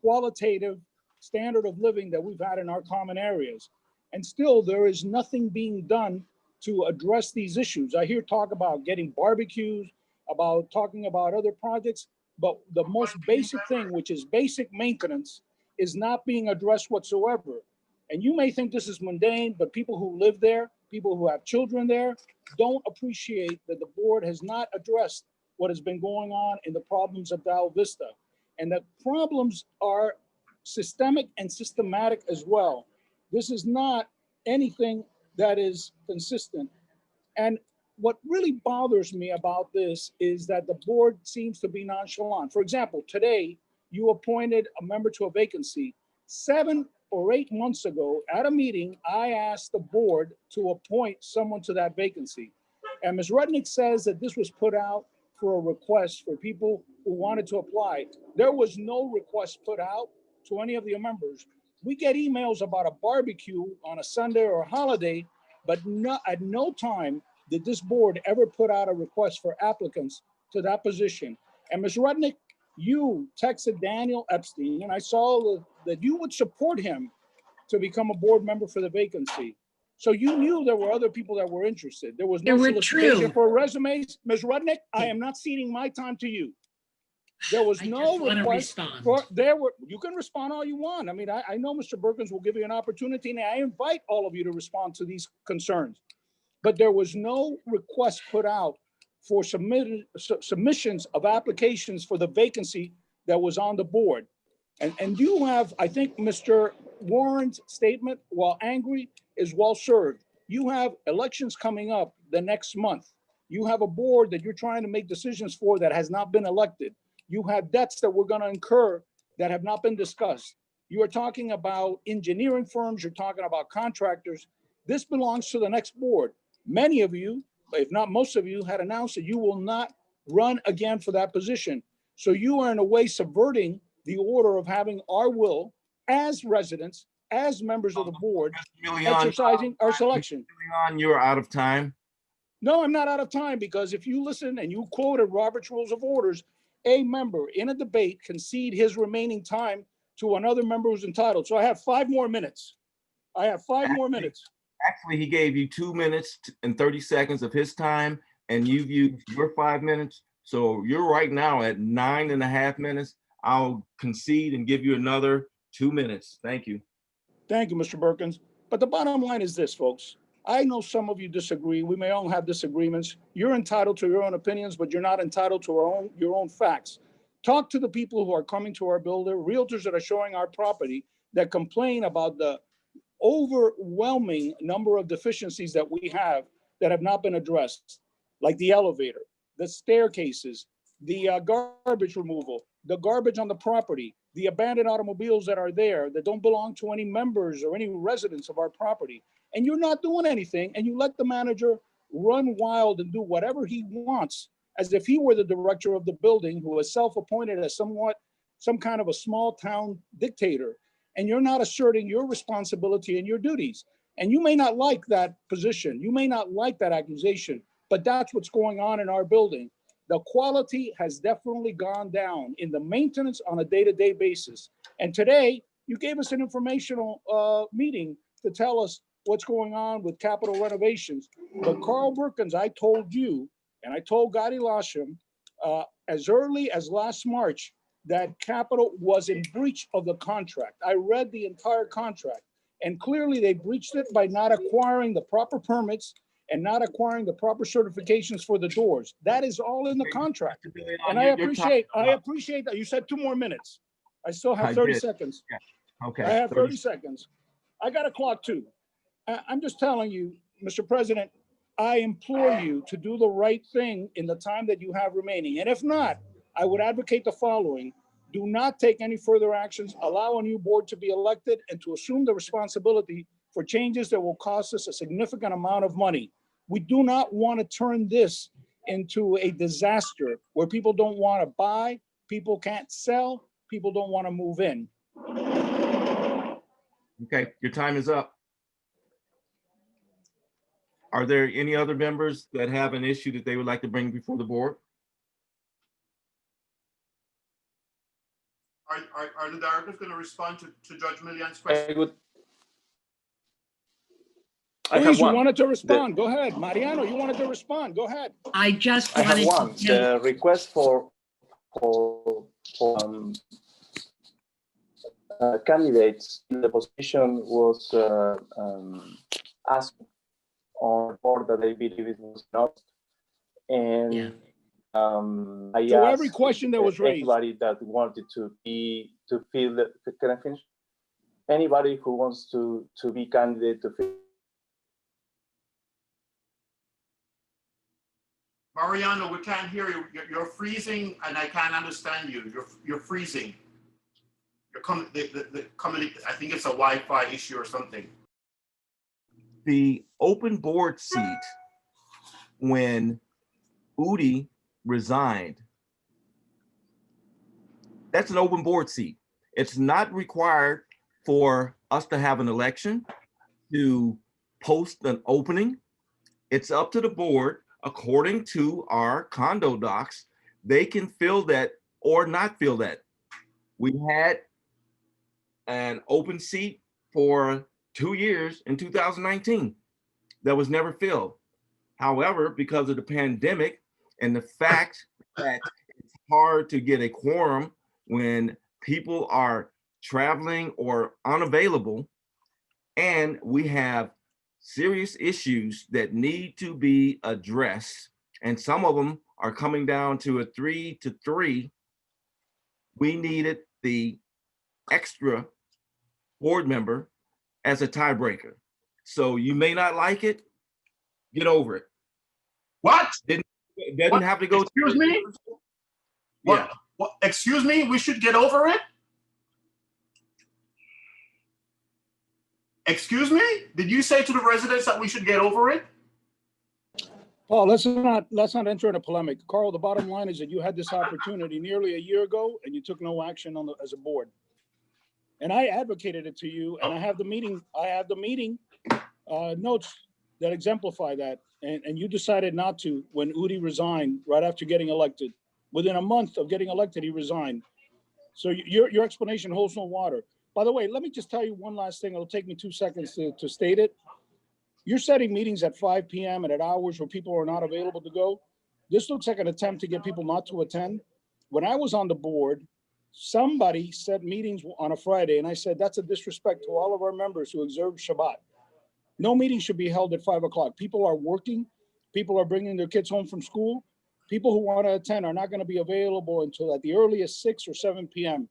qualitative standard of living that we've had in our common areas. And still, there is nothing being done to address these issues. I hear talk about getting barbecues, about talking about other projects, but the most basic thing, which is basic maintenance, is not being addressed whatsoever. And you may think this is mundane, but people who live there, people who have children there, don't appreciate that the board has not addressed what has been going on in the problems of Delvista. And the problems are systemic and systematic as well. This is not anything that is consistent. And what really bothers me about this is that the board seems to be nonchalant. For example, today you appointed a member to a vacancy. 7 or 8 months ago at a meeting, I asked the board to appoint someone to that vacancy. And Ms. Rudnick says that this was put out for a request for people who wanted to apply. There was no request put out to any of the members. We get emails about a barbecue on a Sunday or a holiday, but at no time did this board ever put out a request for applicants to that position. And Ms. Rudnick, you texted Daniel Epstein, and I saw that you would support him to become a board member for the vacancy. So you knew there were other people that were interested. There was no solicitation for resumes. Ms. Rudnick, I am not ceding my time to you. There was no request for, you can respond all you want. I mean, I know Mr. Perkins will give you an opportunity, and I invite all of you to respond to these concerns. But there was no request put out for submissions of applications for the vacancy that was on the board. And you have, I think Mr. Warren's statement, while angry, is well served. You have elections coming up the next month. You have a board that you're trying to make decisions for that has not been elected. You have debts that we're going to incur that have not been discussed. You are talking about engineering firms. You're talking about contractors. This belongs to the next board. Many of you, if not most of you, had announced that you will not run again for that position. So you are in a way subverting the order of having our will as residents, as members of the board, exercising our selection. You're out of time. No, I'm not out of time, because if you listen and you quoted Robert's Rules of Orders, a member in a debate can cede his remaining time to another member who's entitled. So I have 5 more minutes. I have 5 more minutes. Actually, he gave you 2 minutes and 30 seconds of his time, and you've used your 5 minutes. So you're right now at 9.5 minutes. I'll concede and give you another 2 minutes. Thank you. Thank you, Mr. Perkins. But the bottom line is this, folks. I know some of you disagree. We may all have disagreements. You're entitled to your own opinions, but you're not entitled to your own facts. Talk to the people who are coming to our builder, realtors that are showing our property, that complain about the overwhelming number of deficiencies that we have that have not been addressed, like the elevator, the staircases, the garbage removal. the garbage on the property, the abandoned automobiles that are there that don't belong to any members or any residents of our property. And you're not doing anything, and you let the manager run wild and do whatever he wants, as if he were the director of the building, who is self-appointed as some kind of a small town dictator. And you're not asserting your responsibility and your duties. And you may not like that position. You may not like that accusation, but that's what's going on in our building. The quality has definitely gone down in the maintenance on a day-to-day basis. And today, you gave us an informational meeting to tell us what's going on with capital renovations. But Carl Perkins, I told you, and I told Gadi Lashem, as early as last March, that capital was in breach of the contract. I read the entire contract, and clearly they breached it by not acquiring the proper permits and not acquiring the proper certifications for the doors. That is all in the contract. And I appreciate that. You said 2 more minutes. I still have 30 seconds. Yeah. Okay. I have 30 seconds. I got a clock too. I'm just telling you, Mr. President, I implore you to do the right thing in the time that you have remaining. And if not, I would advocate the following: do not take any further actions, allow a new board to be elected, and to assume the responsibility for changes that will cost us a significant amount of money. We do not want to turn this into a disaster where people don't want to buy, people can't sell, people don't want to move in. Okay, your time is up. Are there any other members that have an issue that they would like to bring before the board? Are the directors going to respond to Judge Millian's question? Please, you wanted to respond. Go ahead. Mariano, you wanted to respond. Go ahead. I just I have wanted one. to tell, The request for candidates in the position was asked on board that I believe it was not. And Yeah. I So asked every question that was raised. anybody that wanted to fill the, can I finish? Anybody who wants to be candidate to fill. Mariano, we can't hear you. You're freezing, and I can't understand you. You're freezing. You're coming. I think it's a Wi-Fi issue or something. The open board seat, when Udi resigned, that's an open board seat. It's not required for us to have an election to post an opening. It's up to the board. According to our condo docs, they can fill that or not fill that. We had an open seat for 2 years in 2019 that was never filled. However, because of the pandemic and the fact that it's hard to get a quorum when people are traveling or unavailable, and we have serious issues that need to be addressed, and some of them are coming down to a 3-3, we needed the extra board member as a tiebreaker. So you may not like it, get over it. What? It doesn't have to go. Excuse me? Yeah. What? Excuse me? We should get over it? Excuse me? Did you say to the residents that we should get over it? Paul, let's not enter in a polemic. Carl, the bottom line is that you had this opportunity nearly a year ago and you took no action on as a board. And I advocated it to you, and I have the meeting notes that exemplify that. And you decided not to when Udi resigned right after getting elected. Within a month of getting elected, he resigned. So your explanation holds no water. By the way, let me just tell you one last thing. It'll take me 2 seconds to state it. You're setting meetings at 5 p.m. and at hours where people are not available to go. This looks like an attempt to get people not to attend. When I was on the board, somebody set meetings on a Friday, and I said, that's a disrespect to all of our members who observe Shabbat. No meeting should be held at 5 o'clock. People are working. People are bringing their kids home from school. People who want to attend are not going to be available until at the earliest 6 or 7 p.m.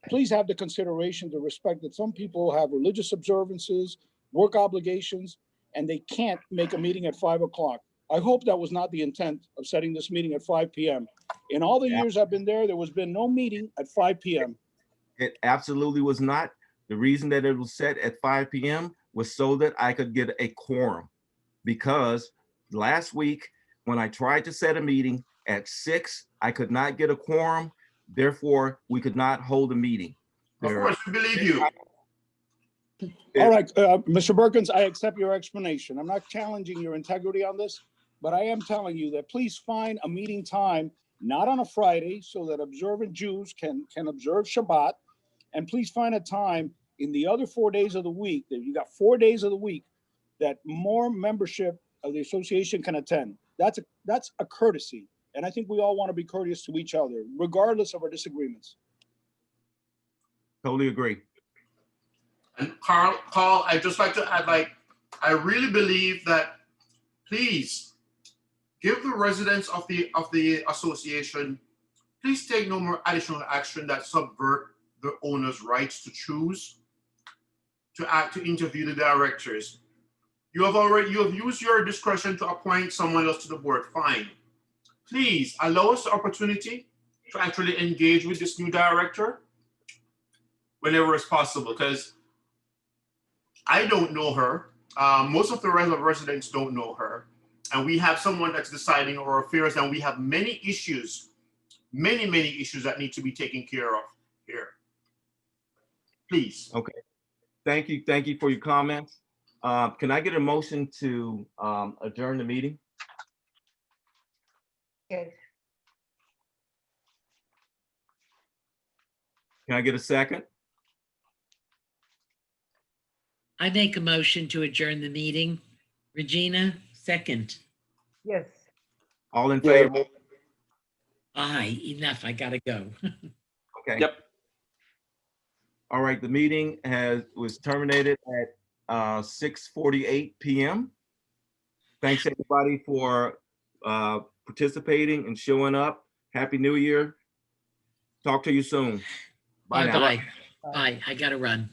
Please have the consideration to respect that some people have religious observances, work obligations, and they can't make a meeting at 5 o'clock. I hope that was not the intent of setting this meeting at 5 PM. In all the years I've been there was been no meeting at 5 PM. It absolutely was not. The reason that it was set at 5 PM was so that I could get a quorum. Because last week, when I tried to set a meeting at 6, I could not get a quorum. Therefore, we could not hold a meeting. Of course, we believe you. All right, Mr. Perkins, I accept your explanation. I'm not challenging your integrity on this, but I am telling you that please find a meeting time, not on a Friday, so that observant Jews can observe Shabbat. And please find a time in the other 4 days of the week, that you got 4 days of the week, that more membership of the association can attend. That's a courtesy. And I think we all want to be courteous to each other, regardless of our disagreements. Totally agree. And Carl, I'd just like to add, I really believe that, please give the residents of the association, please take no more additional action that subvert the owner's rights to choose to interview the directors. You have used your discretion to appoint someone else to the board. Fine. Please allow us the opportunity to actually engage with this new director whenever it's possible, because I don't know her. Most of the residents don't know her. And we have someone that's deciding our affairs, and we have many issues, many issues that need to be taken care of here. Please. Okay. Thank you for your comments. Can I get a motion to adjourn the meeting? Yes. Can I get a second? I make a motion to adjourn the meeting. Regina, second. Yes. All in Yeah. favor? Aye, enough, I gotta go. Okay. Yep. All right, the meeting was terminated at 6:48 PM. Thanks everybody for participating and showing up. Happy New Year. Talk to you soon. Bye now. Bye-bye. Bye, I gotta run.